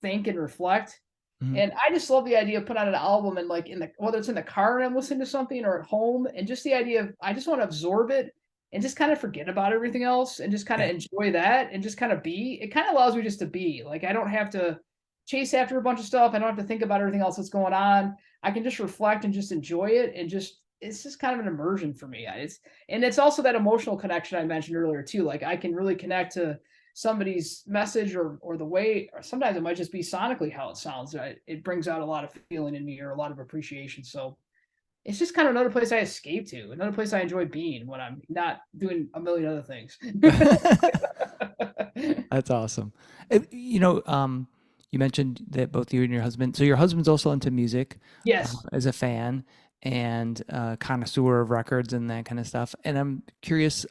think and reflect. Mhm. And I just love the idea of putting on an album and like in the whether it's in the car and I'm listening to something or at home, and just the idea of I just want to absorb it and just kind of forget about everything else and just kind of Yeah. enjoy that and just kind of be. It kind of allows me just to be. Like I don't have to chase after a bunch of stuff. I don't have to think about everything else that's going on. I can just reflect and just enjoy it and just it's just kind of an immersion for me. It's also that emotional connection I mentioned earlier too. Like I can really connect to somebody's message or the way, or sometimes it might just be sonically how it sounds. It brings out a lot of feeling in me or a lot of appreciation. So it's just kind of another place I escape to, another place I enjoy being when I'm not doing a million other things. That's awesome. You mentioned that both you and your husband. So your husband's also into music, Yes. as a fan and connoisseur of records and that kind of stuff. And I'm curious,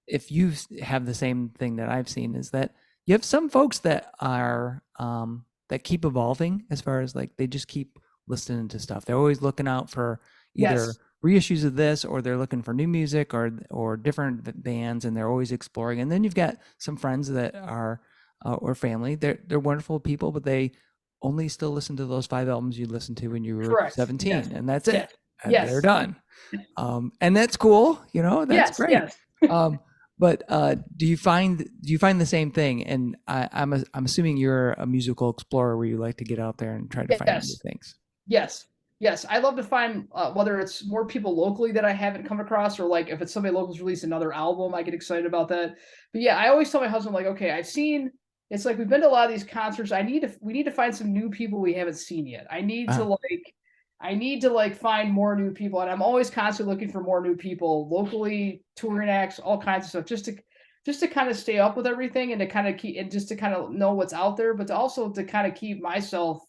if you have the same thing that I've seen, is that you have some folks that are that keep evolving as far as like they just keep listening to stuff. They're always looking out for either Yes. reissues of this, or they're looking for new music or different bands, and they're always exploring. And then you've got some friends that are or family. They're wonderful people, but they only still listen to those 5 albums you listened to when you were Correct. 17, Yes. and that's Yes. it. And Yes. they're done. And that's cool. That's Yes. great. Yes. But do you find the same thing? And I'm assuming you're a musical explorer where you like to get out there and try to find new Yes. things. Yes. Yes. I love to find whether it's more people locally that I haven't come across, or like if it's somebody local's released another album, I get excited about that. But yeah, I always tell my husband, like, okay, it's like we've been to a lot of these concerts. We need to find some new people we haven't seen yet. I need to like find more new people. And I'm always constantly looking for more new people, locally, touring acts, all kinds of stuff, just to kind of stay up with everything and to kind of keep and just to kind of know what's out there, but to also to kind of keep myself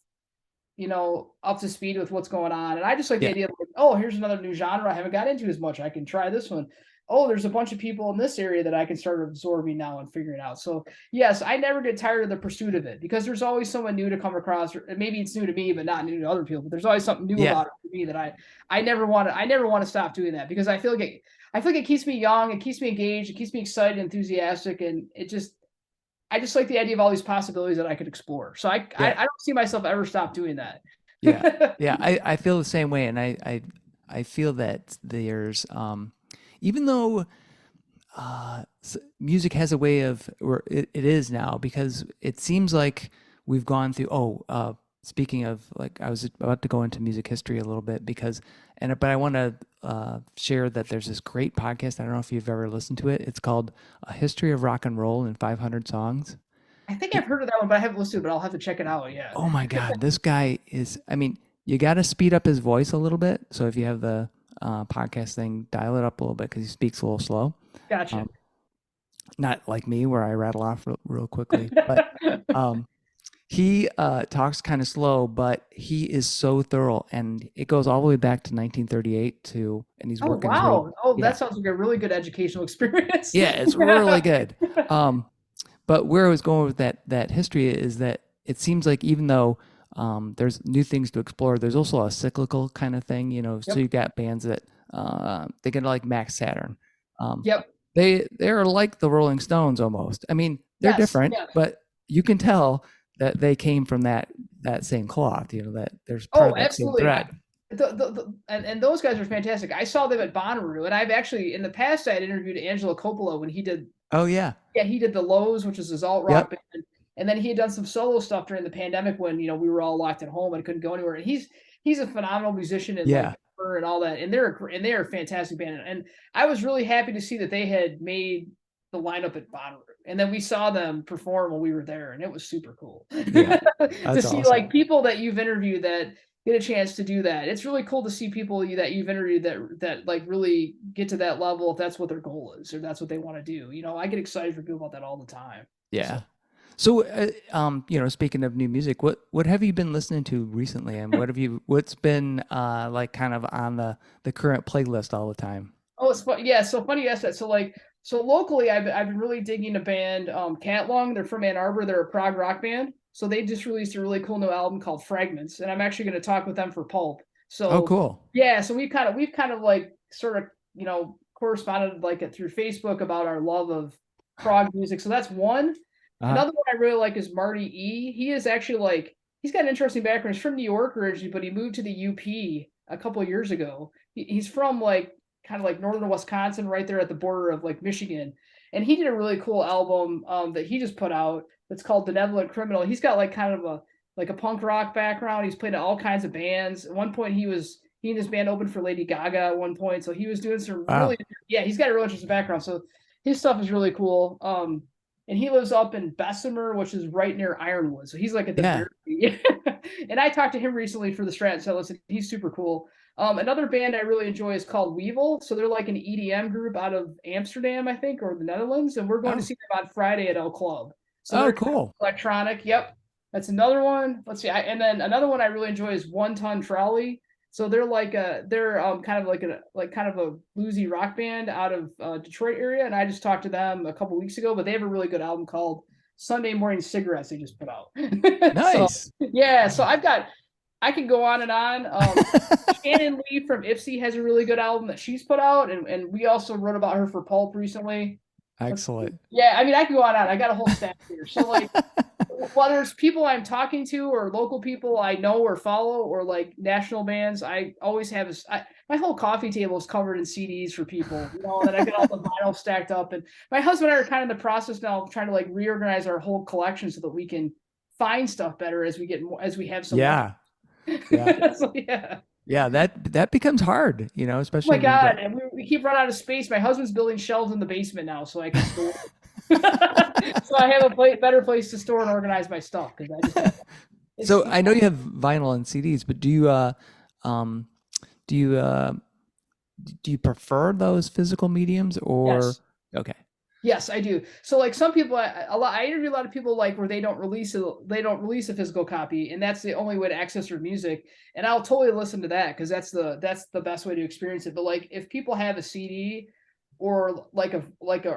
up to speed with what's going on. And I just like the Yeah. idea of like, oh, here's another new genre I haven't got into as much. I can try this one. Oh, there's a bunch of people in this area that I can start absorbing now and figuring out. So yes, I never get tired of the pursuit of it because there's always someone new to come across. Or maybe it's new to me, but not new to other people. But there's always something new Yeah. about it for me that I never want to stop doing that because I feel like it keeps me young, it keeps me engaged, it keeps me excited, enthusiastic, and I just like the idea of all these possibilities that I could explore. So I don't see myself ever stop doing that. Yeah. Yeah. I feel the same way. And I feel that there's, even though music has a way of, or it is now, because it seems like we've gone through, speaking of, like, I was about to go into music history a little bit but I want to share that there's this great podcast. I don't know if you've ever listened to it. It's called A History of Rock and Roll in 500 Songs. I think I've heard of that one, but I haven't listened to it, but I'll have to check it out. Yeah. Oh my God, this guy is, I mean, you got to speed up his voice a little bit. So if you have the podcast thing, dial it up a little bit because he speaks a little slow. Gotcha. Not like me where I rattle off real quickly, but he talks kind of slow, but he is so thorough, and it goes all the way back to 1938 and he's working. Wow. Yeah. That sounds like a really good educational experience. Yeah, it's really good. But where I was going with that history is that it seems like even though there's new things to explore, there's also a cyclical kind of thing, Yep. So you got bands that they get like Max Saturn. Yep. They're like the Rolling Stones almost. I mean, they're different, but you can tell that they came from that same cloth, that there's part of that absolutely. same thread. And those guys are fantastic. I saw them at Bonnaroo, and I've actually in the past I had interviewed Angelo Coppola when he did. Oh yeah. Yeah, he did the Lows, which is his alt rock band, and then he had done some solo stuff during the pandemic when we were all locked at home and couldn't go anywhere. And he's a phenomenal musician and and all that, and they're a fantastic band. And I was really happy to see that they had made the lineup at Bonnaroo, and then we saw them perform when we were there, and it was super cool to see awesome. Like people that you've interviewed that get a chance to do that. It's really cool to see people that you've interviewed that like really get to that level if that's what their goal is or that's what they want to do. I get excited for people about that all the time. Yeah. So, speaking of new music, what have you been listening to recently, and what's been like kind of on the current playlist all the time? Oh, it's fun. Yeah, so funny you asked that. So like So locally, I've been really digging a band, Cat Lung. They're from Ann Arbor. They're a prog rock band. So they just released a really cool new album called Fragments, and I'm actually going to talk with them for Pulp. Oh, So cool. yeah, so we've kind of like sort of corresponded like it through Facebook about our love of prog music. So that's one. Another one I really like is Marty E. He is actually like he's got an interesting background. He's from New York originally, but he moved to the UP a couple of years ago. He's from like kind of like northern Wisconsin, right there at the border of like Michigan. And he did a really cool album that he just put out that's called Benevolent Criminal. He's got like kind of a punk rock background. He's played in all kinds of bands. At one point he and his band opened for Lady Gaga at one point. So he was doing some really he's got a real interesting background. So his stuff is really cool. And he lives up in Bessemer, which is right near Ironwood. So he's like at the very, and I talked to him recently for the Stratton Setlist, and he's super cool. Another band I really enjoy is called Weevil. So they're like an EDM group out of Amsterdam, I think, or the Netherlands. And we're going to see them on Friday at El Club. So they're cool. Electronic. Yep. That's another one. Let's see. And then another one I really enjoy is One Ton Trolley. So they're kind of like a bluesy rock band out of Detroit area. And I just talked to them a couple weeks ago, but they have a really good album called Sunday Morning Cigarettes they just put out. Nice. So I could go on and on. Shannon Lee from Ipsy has a really good album that she's put out, and we also wrote about her for Pulp recently. Excellent. Yeah, I mean, I can go on and on. I got a whole stack here. So like, whether it's people I'm talking to or local people I know or follow or like national bands, I always have my whole coffee table is covered in CDs for people, and I got all the vinyl stacked up. And my husband and I are kind of in the process now of trying to like reorganize our whole collection so that we can find stuff better as we get more, as we have some. Yeah. So, yeah, that becomes hard, especially. Oh my God, and we keep running out of space. My husband's building shelves in the basement now, so I can store. So I have a better place to store and organize my stuff So I know you have vinyl and CDs, but do you prefer those physical mediums or? Yes. Okay. Yes, I do. So like some people, I interview a lot of people like where they don't release a physical copy, and that's the only way to access their music. And I'll totally listen to that because that's the best way to experience it. But like if people have a CD or like a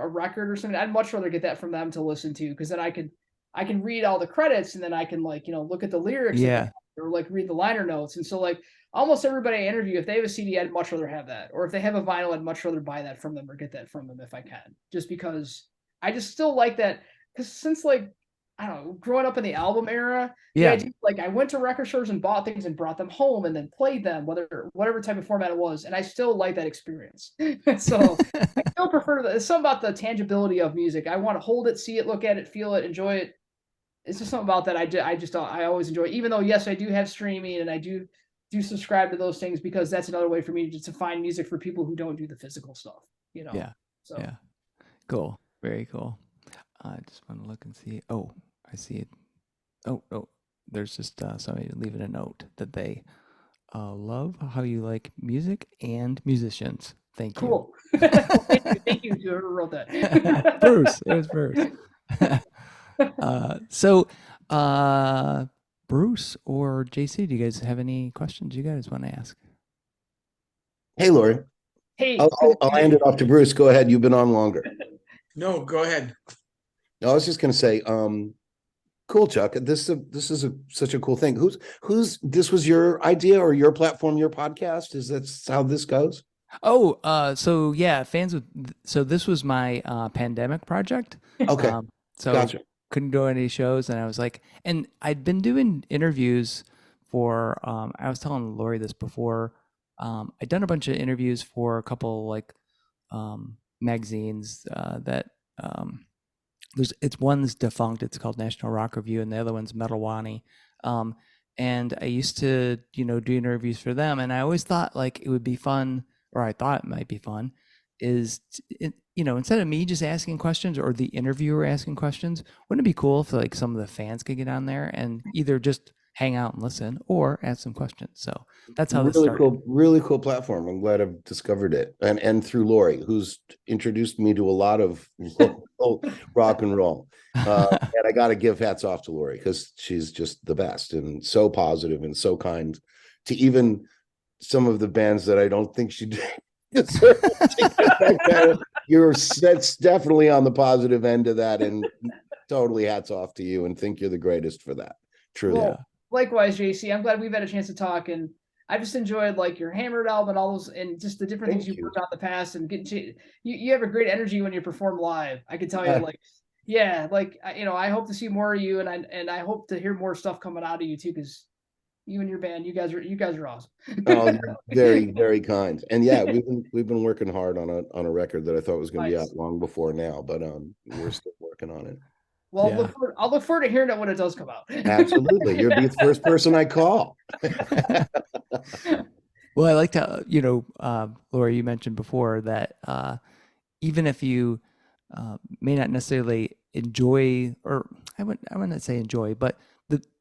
record or something, I'd much rather get that from them to listen to, because then I can read all the credits, and then I can look at the lyrics, or like read the liner notes. And so like almost everybody I interview, if they have a CD, I'd much rather have that. Or if they have a vinyl, I'd much rather buy that from them or get that from them if I can. Just because I just still like that. Because since like, I don't know, growing up in the album era, I went to record stores and bought things and brought them home and then played them, whatever type of format it was. And I still like that experience. So I still prefer that. It's something about the tangibility of music. I want to hold it, see it, look at it, feel it, enjoy it. It's just something about that I always enjoy it. Even though, yes, I do have streaming and I do subscribe to those things, because that's another way for me just to find music for people who don't do the physical stuff, Yeah. So yeah. Cool. Very cool. I just want to look and see. Oh, I see it. Oh, there's just somebody leaving a note that they love how you like music and musicians. Thank you. Cool. Thank you to whoever wrote that. Bruce. It was Bruce. So Bruce or JC, do you guys have any questions you guys want to ask? Hey, Lori. Hey. I'll hand it off to Bruce. Go ahead. You've been on longer. No, go ahead. No, I was just going to say, cool, Chuck. This is such a cool thing. This was your idea or your platform, your podcast? Is that how this goes? Oh, so yeah, so this was my pandemic project. Okay. So gotcha. Couldn't go to any shows, and I was like, and I'd been doing interviews for, I was telling Lori this before, I'd done a bunch of interviews for a couple like magazines that one's defunct, it's called National Rock Review, and the other one's Metal Wani. And I used to, do interviews for them, and I always thought like it would be fun, or I thought it might be fun, is instead of me just asking questions or the interviewer asking questions, wouldn't it be cool if like some of the fans could get on there and either just hang out and listen or ask some questions? So that's how this started. Really cool platform. I'm glad I've discovered it, and through Lori, who's introduced me to a lot of rock and roll. And I got to give hats off to Lori, because she's just the best and so positive and so kind to even some of the bands that I don't think she deserves. That's definitely on the positive end of that, and totally hats off to you, and think you're the greatest for that. Truly. Well, likewise, JC. I'm glad we've had a chance to talk, and I just enjoyed like your Hammered album and all those, and just the different things you've worked on in the past, and you have a great energy when you perform live. I can tell you, like, yeah, like I hope to see more of you, and I hope to hear more stuff coming out of you too, because you and your band, you guys are awesome. Oh, very, very kind. And yeah, we've been working hard on a record that I thought was going to be out long before now, but we're still working on it. Well, I'll look forward to hearing it when it does come out. Absolutely. You'll be the first person I call. Well, I like to, Lori, you mentioned before that even if you may not necessarily enjoy, or I wouldn't say enjoy, but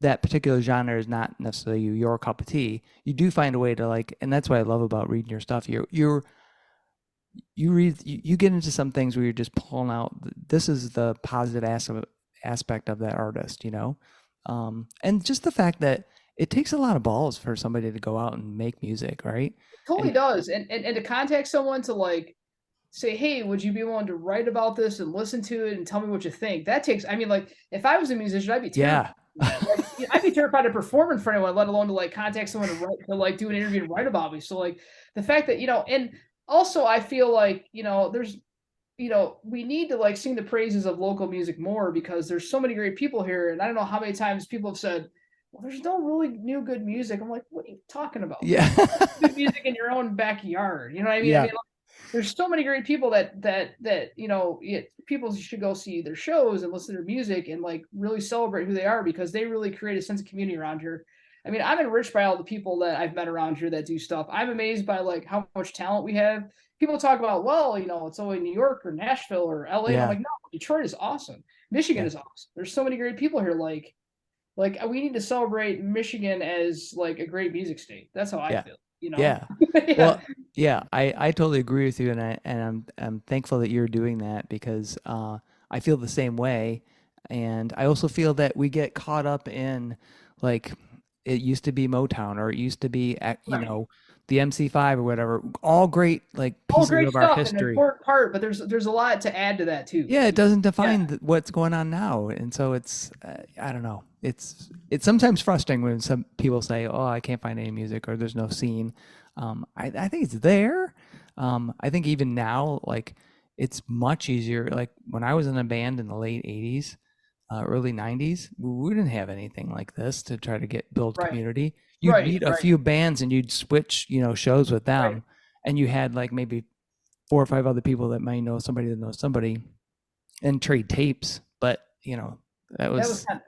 that particular genre is not necessarily your cup of tea, you do find a way to like, and that's what I love about reading your stuff. You get into some things where you're just pulling out, this is the positive aspect of that artist, and just the fact that it takes a lot of balls for somebody to go out and make music, right? It totally does. And to contact someone to like say, hey, would you be willing to write about this and listen to it and tell me what you think? That takes, I mean, like if I was a musician, I'd be terrified. Like, I'd be terrified to perform in front of anyone, let alone to like contact someone to like do an interview and write about me. So like the fact that, and also I feel like, there's, we need to like sing the praises of local music more, because there's so many great people here. And I don't know how many times people have said, well, there's no really new good music. I'm like, what are you talking about? Yeah. Good music in your own backyard. You know what I mean? Yeah. I mean, like, there's so many great people that people should go see their shows and listen to their music and like really celebrate who they are, because they really create a sense of community around here. I mean, I'm enriched by all the people that I've met around here that do stuff. I'm amazed by like how much talent we have. People talk about, well, it's only New York or Nashville or LA. Yeah. I'm like, no, Detroit is awesome. Michigan is awesome. There's so many great people here. Like we need to celebrate Michigan as like a great music state. That's how I feel. Yeah. Well, yeah, I totally agree with you, and I'm thankful that you're doing that, because I feel the same way, and I also feel that we get caught up in like it used to be Motown, or it used to be the MC5 or whatever, all great like pieces of our history. An important part, but there's a lot to add to that too. Yeah, it doesn't define what's going on now, and so it's I don't know. It's sometimes frustrating when some people say, "Oh, I can't find any music," or "There's no scene." I think it's there. I think even now, like it's much easier. Like when I was in a band in the late '80s, early '90s, we didn't have anything like this to try to build community. You'd meet a few bands and you'd switch, shows with them, and you had like maybe 4 or 5 other people that might know somebody that knows somebody, and trade tapes. But that was kind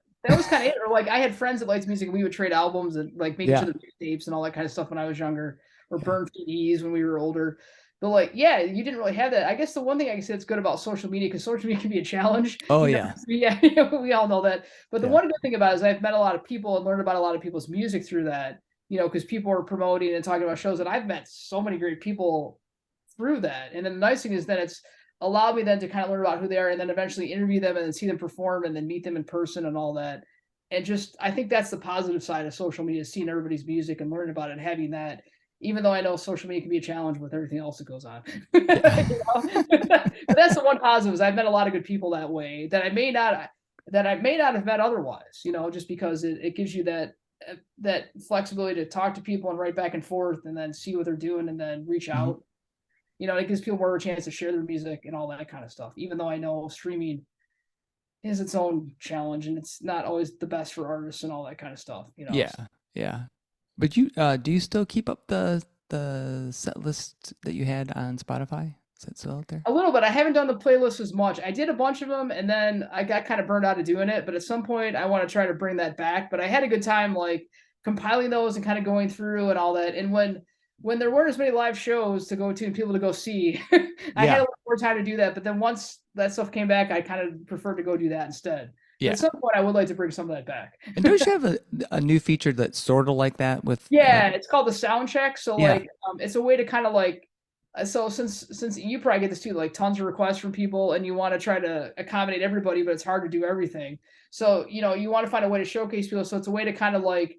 of it. Or like I had friends that liked music, and we would trade albums and like make each other tapes and all that kind of stuff when I was younger, or burn CDs when we were older. But like, you didn't really have that. I guess the one thing I can say that's good about social media, because social media can be a challenge. Oh, we all know that. But the one good thing about it is I've met a lot of people and learned about a lot of people's music through that, because people are promoting and talking about shows, and I've met so many great people through that. And then the nice thing is that it's allowed me then to kind of learn about who they are, and then eventually interview them and then see them perform and then meet them in person and all that. And just, I think that's the positive side of social media, seeing everybody's music and learning about it and having that, even though I know social media can be a challenge with everything else that goes on. But that's the one positive, is I've met a lot of good people that way that I may not have met otherwise, just because it gives you that flexibility to talk to people and write back and forth and then see what they're doing and then reach out. It gives people more of a chance to share their music and all that kind of stuff, even though I know streaming is its own challenge and it's not always the best for artists and all that kind of stuff. Yeah. But you do you still keep up the set list that you had on Spotify? Is that still out there? A little bit. I haven't done the playlist as much. I did a bunch of them, and then I got kind of burned out of doing it. But at some point, I want to try to bring that back. But I had a good time like compiling those and kind of going through and all that. And when there weren't as many live shows to go to and people to go see, I had a little more time to do that. But then once that stuff came back, I kind of preferred to go do that instead. Yeah. At some point, I would like to bring some of that back. And don't you have a new feature that's sort of like that with? Yeah, it's called the sound check. So like, it's a way to kind of like, so since you probably get this too, like tons of requests from people, and you want to try to accommodate everybody, but it's hard to do everything. So you want to find a way to showcase people. So it's a way to kind of like,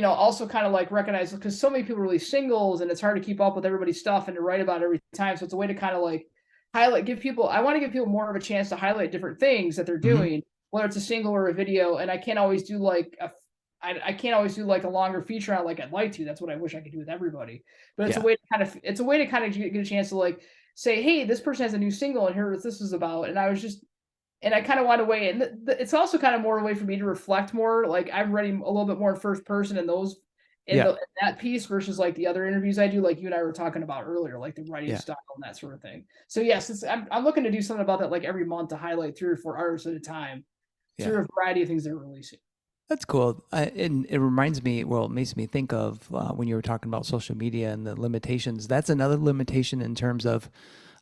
also kind of like recognize, because so many people release singles, and it's hard to keep up with everybody's stuff and to write about it every time. So it's a way to kind of like I want to give people more of a chance to highlight different things that they're doing, whether it's a single or a video. And I can't always do like I can't always do like a longer feature on like I'd like to. That's what I wish I could do with everybody. But it's a way to kind of get a chance to like say, hey, this person has a new single and here what this is about. And I kind of want to weigh in. It's also kind of more a way for me to reflect more. Like I'm writing a little bit more in first person in that piece versus like the other interviews I do, like you and I were talking about earlier, like the writing style and that sort of thing. So yes, I'm looking to do something about that like every month to highlight 3 or 4 artists at a time through a variety of things they're releasing. That's cool. And it reminds me, well, it makes me think of when you were talking about social media and the limitations. That's another limitation in terms of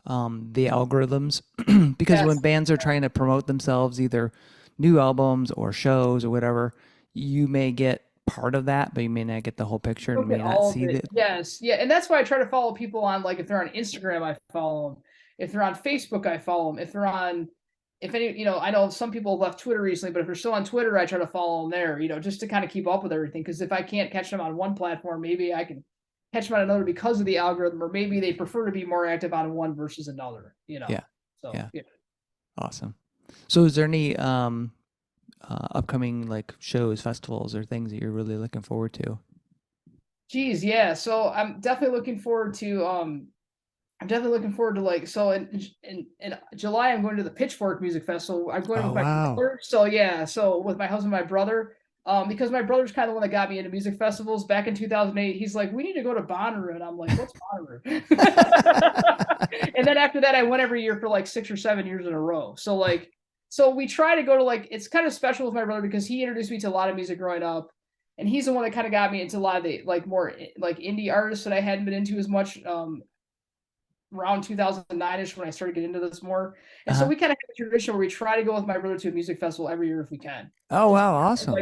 the algorithms, because when bands are trying to promote themselves, either new albums or shows or whatever, you may get part of that, but you may not get the whole picture and may not see it. Yes. Yeah. And that's why I try to follow people on, like, if they're on Instagram, I follow them. If they're on Facebook, I follow them. I know some people left Twitter recently, but if they're still on Twitter, I try to follow them there, just to kind of keep up with everything. Because if I can't catch them on one platform, maybe I can catch them on another because of the algorithm, or maybe they prefer to be more active on one versus another, Yeah. So, yeah. Awesome. So is there any upcoming like shows, festivals, or things that you're really looking forward to? Geez, yeah. So I'm definitely looking forward to like, so in July I'm going to the Pitchfork Music Festival. I'm going with my brother. So yeah, so with my husband, my brother, because my brother's kind of the one that got me into music festivals back in 2008. He's like, we need to go to Bonnaroo, and I'm like, what's Bonnaroo? And then after that, I went every year for like 6 or 7 years in a row. So we try to go to like, it's kind of special with my brother because he introduced me to a lot of music growing up. And he's the one that kind of got me into a lot of the like more like indie artists that I hadn't been into as much around 2009-ish when I started getting into this more. And so we kind of have a tradition where we try to go with my brother to a music festival every year if we can. Oh, wow. Awesome.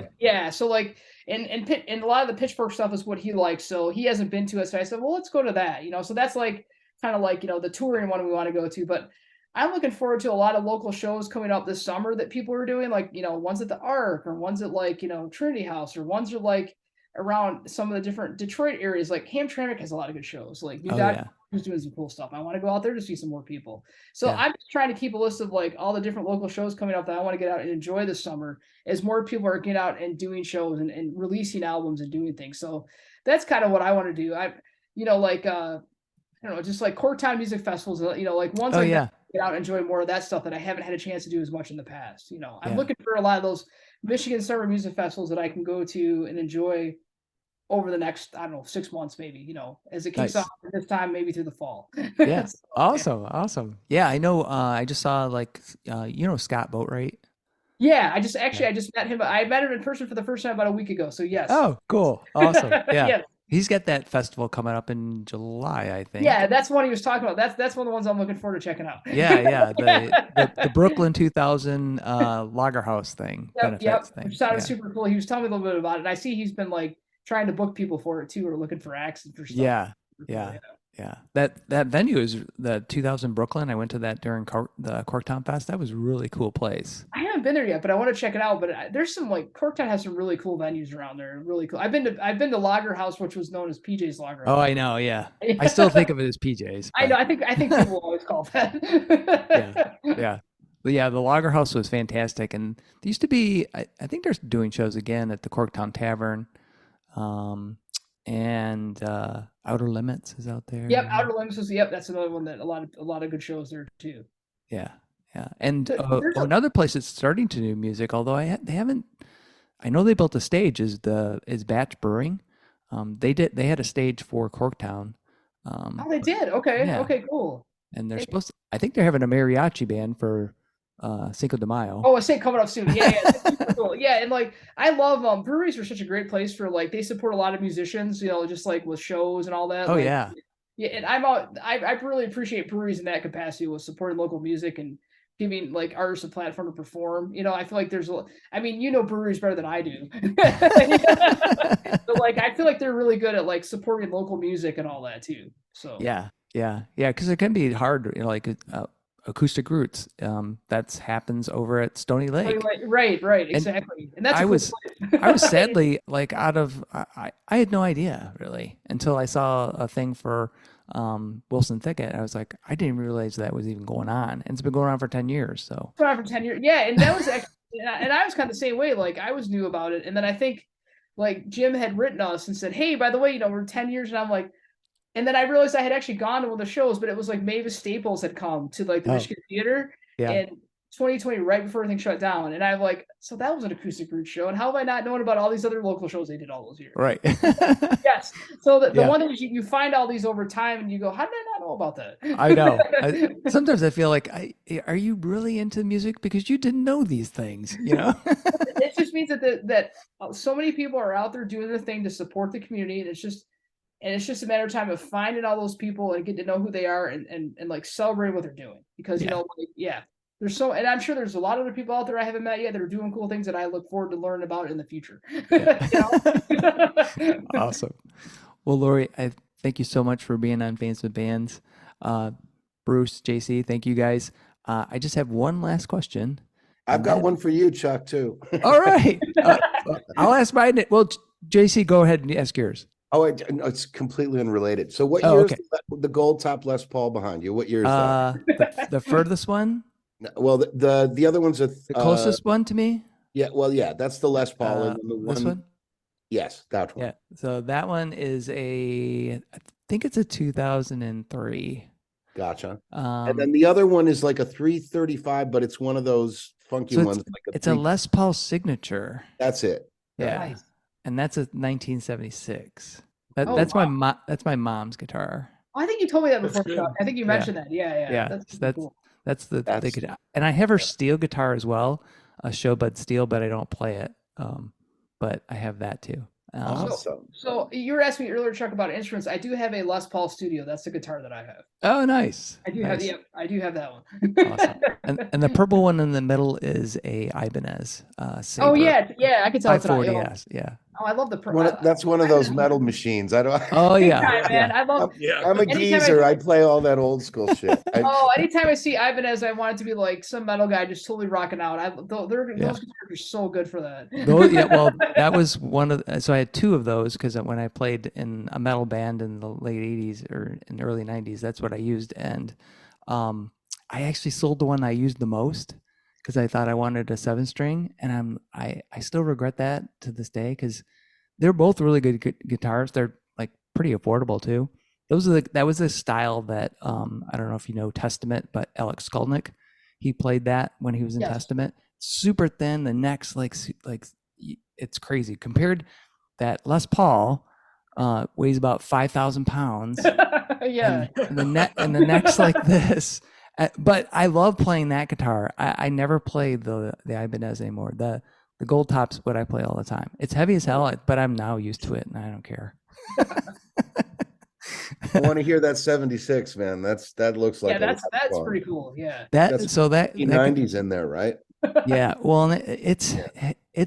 So like, and a lot of the Pitchfork stuff is what he likes. So he hasn't been to it. So I said, well, let's go to that, So that's like, kind of like, the touring one we want to go to. But I'm looking forward to a lot of local shows coming up this summer that people are doing, like, ones at the Arc, or ones at like, Trinity House, or ones are like around some of the different Detroit areas. Like Hamtramck has a lot of good shows. Like New Dog is doing some cool stuff. I want to go out there to see some more people. So I'm just trying to keep a list of like all the different local shows coming up that I want to get out and enjoy this summer as more people are getting out and doing shows and releasing albums and doing things. So that's kind of what I want to do. I don't know, just like Corktown music festivals, like ones get out and enjoy more of that stuff that I haven't had a chance to do as much in the past. I'm looking for a lot of those Michigan summer music festivals that I can go to and enjoy over the next, 6 months, maybe, as it kicks off at this time, maybe through the fall. Yeah. Awesome. Yeah. I know. I just saw like, Scott Boatwright. Yeah. I just met him. I met him in person for the first time about a week ago. So yes. Oh, cool. Awesome. Yeah. He's got that festival coming up in July, I think. Yeah, that's one he was talking about. That's one of the ones I'm looking forward to checking out. Yeah. The Brooklyn 2000 Lager House thing. Yep. Which sounded super cool. He was telling me a little bit about it. And I see he's been like trying to book people for it too, or looking for acts and for stuff. Yeah. That venue is the 2000 Brooklyn. I went to that during the Corktown Fest. That was a really cool place. I haven't been there yet, but I want to check it out. But there's some like Corktown has some really cool venues around there. Really cool. I've been to Lager House, which was known as PJ's Lager House. Oh, I know. Yeah, I still think of it as PJ's. But... I know. I think people always call that. Yeah. But yeah, the Lager House was fantastic, and there used to be. I think they're doing shows again at the Corktown Tavern. And Outer Limits is out there. Yep, Outer Limits is that's another one that a lot of good shows there too. Yeah. And another place that's starting to do music, although they haven't. I know they built a stage. Is Batch Brewing? They had a stage for Corktown. They did. Okay. Yeah. Okay. Cool. And they're supposed to. I think they're having a mariachi band for Cinco de Mayo. Oh, I say coming up soon. Yeah. Cool. Yeah, and like I love breweries are such a great place for like they support a lot of musicians, just like with shows and all that. Oh, like, yeah. Yeah, and I really appreciate breweries in that capacity with supporting local music and giving like artists a platform to perform. I feel like there's breweries better than I do. But like I feel like they're really good at like supporting local music and all that too. So yeah, because it can be hard, like Acoustic Roots, that happens over at Stony Lake. Right, exactly. And that's I was sadly like I had no idea really until I saw a thing for Wilson Thicket. I was like, I didn't realize that was even going on, and it's been going on for 10 years. So For 10 years, yeah, and that was actually, and I was kind of the same way. Like I was new about it, and then I think like Jim had written us and said, "Hey, by the way, we're 10 years," and I'm like, and then I realized I had actually gone to one of the shows, but it was like Mavis Staples had come to like the Michigan Theater, and 2020, right before everything shut down, and I'm like, so that was an acoustic root show, and how have I not known about all these other local shows they did all those years? Right. Yes. So the one thing is you find all these over time, and you go, how did I not know about that? I know. Sometimes I feel like, are you really into music because you didn't know these things? It just means that so many people are out there doing their thing to support the community, and it's just a matter of time of finding all those people and getting to know who they are and like celebrating what they're doing, because there's and I'm sure there's a lot of other people out there I haven't met yet that are doing cool things that I look forward to learning about in the future. Awesome. Well, Lori, I thank you so much for being on Fans with Bands. Bruce, JC, thank you guys. I just have one last question. I've got one for you, Chuck, too. All right. I'll ask mine. Well, JC, go ahead and ask yours. Oh, it's completely unrelated. So what year is the gold top Les Paul behind you? What year is that? The furthest one? Well, the other one's the closest one to me. Yeah, well, yeah, that's the Les Paul. And the this one? Yes, that one. Yeah. So that one is I think it's a 2003. Gotcha. And then the other one is like a 335, but it's one of those funky ones. It's a Les Paul signature. That's it. Yeah. Nice. And that's a 1976. That's my mom's guitar. I think you told me that before. I think you mentioned that. Yeah. That's the guitar. And I have her steel guitar as well, a Showbud steel, but I don't play it. But I have that too. Awesome. So you were asking me earlier, Chuck, about instruments. I do have a Les Paul Studio. That's the guitar that I have. Oh, nice. I do have that one. Awesome. And the purple one in the middle is a Ibanez. Saber. Oh yeah, I can tell it's an 540S. Yeah. Oh, I love the purple. That's one of those metal machines. I don't. Oh yeah, man. I love. I'm a geezer. I play all that old school shit. Anytime I see Ibanez, I want it to be like some metal guy just totally rocking out. Those guitars are so good for that. Well, that was one of. So I had two of those because when I played in a metal band in the late '80s or in the early '90s, that's what I used. And I actually sold the one I used the most because I thought I wanted a 7-string, and I still regret that to this day because they're both really good guitars. They're like pretty affordable too. That was a style that I don't know if you know Testament, but Alex Skolnick, he played that when he was in Testament. Super thin, the neck's like it's crazy. Compared that Les Paul weighs about 5,000 pounds. Yeah, and the neck's like this. But I love playing that guitar. I never play the Ibanez anymore. The gold top's what I play all the time. It's heavy as hell, but I'm now used to it and I don't care. I want to hear that 76, man. That looks like that's pretty cool. Yeah. That's 90s in there, right? Yeah. Well, it's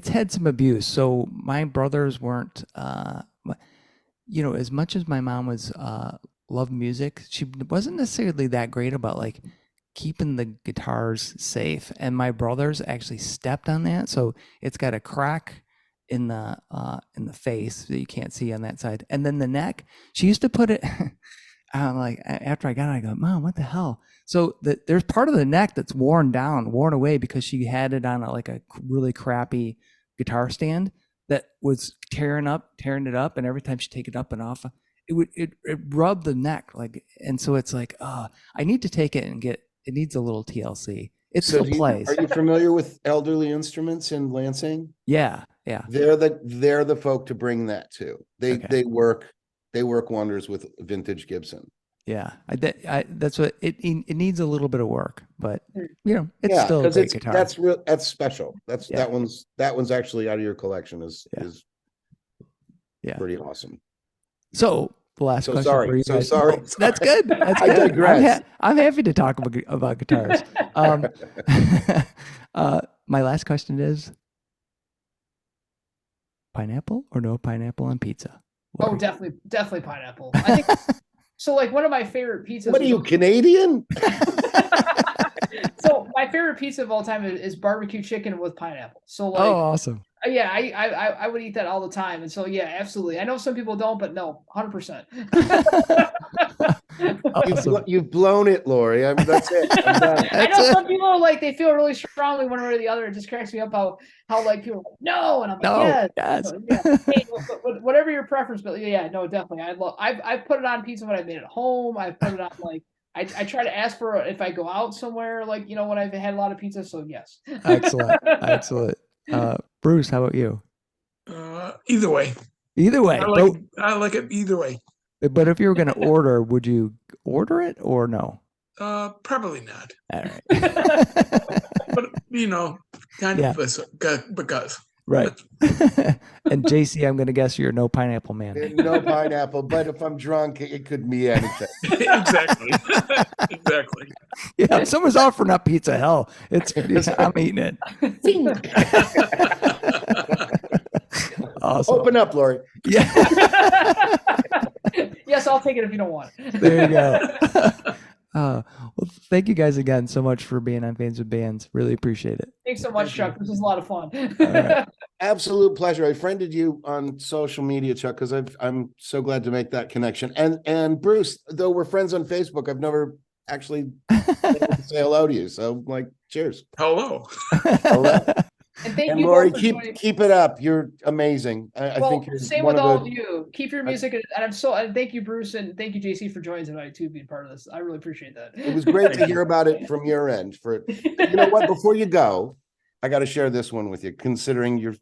had some abuse. So my brothers weren't as much as my mom was loved music, she wasn't necessarily that great about like keeping the guitars safe, and my brothers actually stepped on that, so it's got a crack in the face that you can't see on that side, and then the neck. She used to put it. I'm like, after I got it, I go, Mom, what the hell? So there's part of the neck that's worn away because she had it on a really crappy guitar stand that was tearing it up, and every time she take it up and off, it rubbed the neck and so it's like, I need to take it and it needs a little TLC. It still plays. Are you familiar with Elderly Instruments in Lansing? Yeah. They're the folk to bring that to. They work wonders with vintage Gibson. Yeah, that's what it needs a little bit of work, but it's still a great guitar. That's special. That one's actually out of your collection is pretty awesome. So the last question for you guys. Sorry. That's good. That's good. I digress. I'm happy to talk about guitars. My last question is: pineapple or no pineapple on pizza? Oh, definitely pineapple. I think so. Like one of my favorite pizzas. What are you, Canadian? So my favorite pizza of all time is barbecue chicken with pineapple. So awesome. Yeah, I would eat that all the time. And so, yeah, absolutely. I know some people don't, but no, 100%. Awesome. You've blown it, Lori. That's it. I'm done. I know some people like they feel really strongly one way or the other. It just cracks me up how like people are like, no, and I'm like, No, yes. yes. Yeah. Hey, whatever your preference, but yeah, no, definitely. I've put it on pizza when I made it at home. I've put it on like I try to ask for it if I go out somewhere, like when I've had a lot of pizza. So yes. Excellent. Excellent. Bruce, how about you? Either way. Either way. I like it either way. But if you were going to order, would you order it or no? Probably not. All right. But kind Yeah. of because. Right. And JC, I'm going to guess you're no pineapple man. No pineapple, but if I'm drunk, it could be anything. Exactly. Exactly. Yeah, if someone's offering up pizza, hell, I'm eating it. Awesome. Open up, Lori. Yeah. Yes, I'll take it if you don't want it. There you go. Well, thank you guys again so much for being on Fans with Bands. Really appreciate it. Thanks so much, Chuck. This was a lot of fun. Right. Absolute pleasure. I friended you on social media, Chuck, because I'm so glad to make that connection. And Bruce, though we're friends on Facebook, I've never actually say hello to you. So, like, cheers. Hello. Hello. And thank And you, Lori, both for joining. keep it up. You're amazing. I think you're same one with of all the. of you. Keep your music, and thank you, Bruce, and thank you, JC, for joining tonight too, being part of this. I really appreciate that. It was great to hear about it from your end. You know what? Before you go, I got to share this one with you. Considering you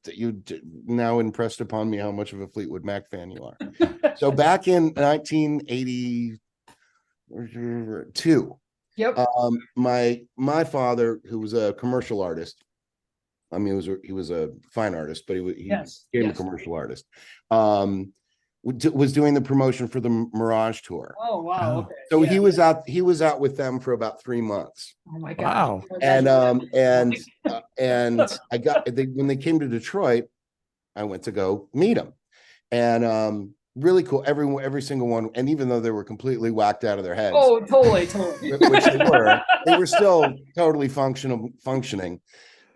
now impressed upon me how much of a Fleetwood Mac fan you are. So back in 1982, Yep. My father, who was a commercial artist. I mean, he was a fine artist, but he became a commercial artist. Was doing the promotion for the Mirage tour. Oh wow! Okay. So he was out with them for about 3 months. Oh my God! Wow. And when they came to Detroit, I went to go meet them, and really cool. Every single one, and even though they were completely whacked out of their heads, oh totally, which they were still totally functioning.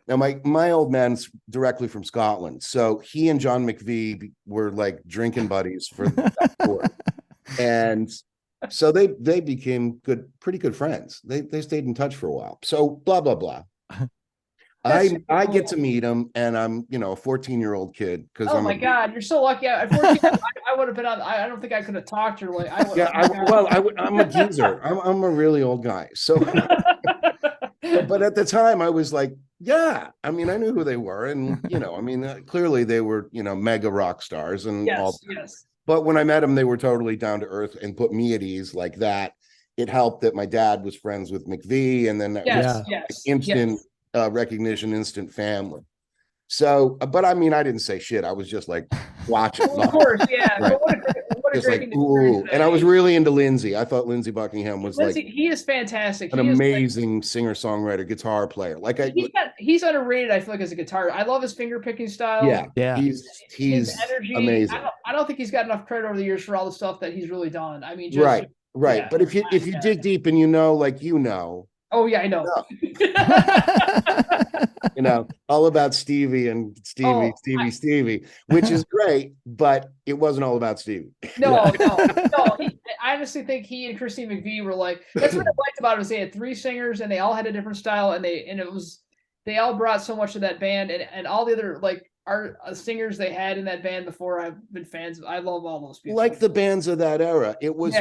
Now, my old man's directly from Scotland, so he and John McVie were like drinking buddies for that tour, and so they became pretty good friends. They stayed in touch for a while. So blah blah blah. I get to meet him, and I'm a 14-year-old kid because my God, you're so lucky. At 14, I would have been on. I don't think I could have talked to her like I would. I'm a geezer. I'm a really old guy. So, but at the time, I was like. Yeah, I mean, I knew who they were, and clearly they were, mega rock stars and all. Yes. But when I met them, they were totally down to earth and put me at ease like that. It helped that my dad was friends with McVie, and then instant recognition, instant family. So, but I mean, I didn't say shit. I was just like watching. Of course, yeah. Right. What a just great like ooh, and I was really into Lindsey. I thought Lindsey Buckingham was he is fantastic. An amazing singer-songwriter, guitar player. He's underrated. I feel like as a guitar. I love his finger picking style. Yeah. He's his energy. Amazing. I don't think he's got enough credit over the years for all the stuff that he's really done. I mean, right. Yeah, but if you dig deep and Oh yeah, I know. All about Stevie and Stevie, which is great, but it wasn't all about Stevie. No. I honestly think he and Christine McVie were like. That's what I liked about it was they had 3 singers and they all had a different style and they all brought so much to that band and all the other singers they had in that band before. I've been fans. I love all those people. Like the bands of that era, it was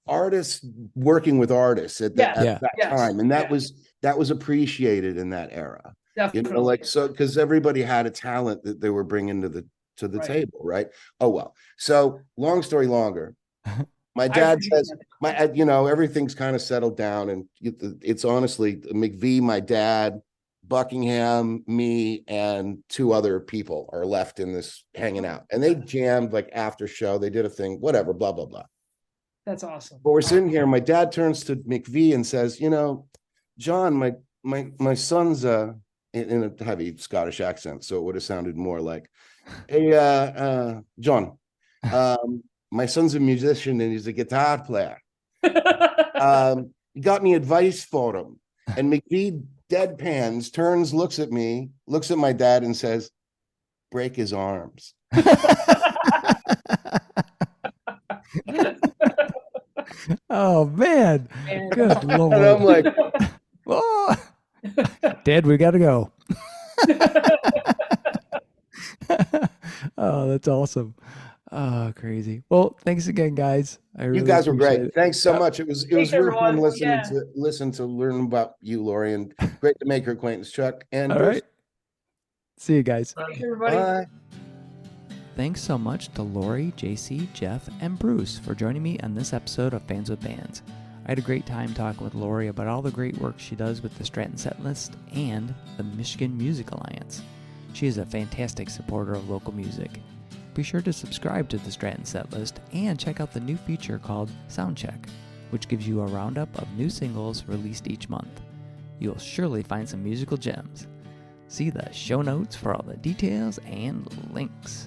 artists working with artists at that time, and that was appreciated in that era. Definitely. Because everybody had a talent that they were bringing to the table, right? Oh well. So long story longer. My dad says, everything's kind of settled down, and it's honestly McVie, my dad, Buckingham, me, and 2 other people are left in this hanging out, and they jammed like after show. They did a thing, whatever, blah blah blah. That's awesome. But we're sitting here. My dad turns to McVie and says, John, my son's in a heavy Scottish accent, so it would have sounded more like, hey, John, my son's a musician and he's a guitar player. You got any advice for him? And McVie deadpans, turns, looks at me, looks at my dad and says, break his arms. Oh man, good And I'm lord. like, Oh. Dad, we gotta go. Oh, that's awesome. Oh, crazy. Well, thanks again, guys. I really you guys were appreciate great. it. Thanks so Yep. much. It was Thanks, really fun everyone. Yeah. listen to learn about you, Lori, and great to make your acquaintance, Chuck. And All Bruce. right. See you guys. Thanks, everybody. Bye. Thanks so much to Lori, JC, Jeff, and Bruce for joining me on this episode of Fans with Bands. I had a great time talking with Lori about all the great work she does with the Stratton Setlist and the Michigan Music Alliance. She is a fantastic supporter of local music. Be sure to subscribe to the Stratton Setlist and check out the new feature called Soundcheck, which gives you a roundup of new singles released each month. You'll surely find some musical gems. See the show notes for all the details and links.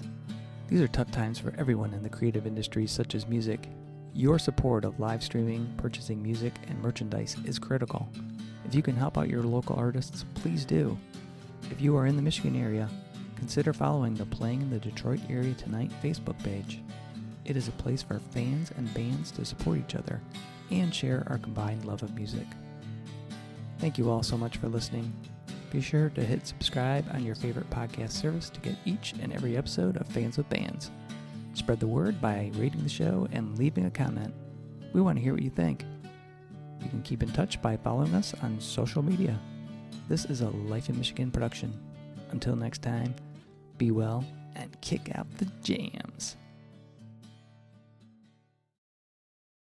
These are tough times for everyone in the creative industries such as music. Your support of live streaming, purchasing music, and merchandise is critical. If you can help out your local artists, please do. If you are in the Michigan area, consider following the Playing in the Detroit Area Tonight Facebook page. It is a place for fans and bands to support each other and share our combined love of music. Thank you all so much for listening. Be sure to hit subscribe on your favorite podcast service to get each and every episode of Fans with Bands. Spread the word by rating the show and leaving a comment. We want to hear what you think. You can keep in touch by following us on social media. This is a Life in Michigan production. Until next time, be well and kick out the jams.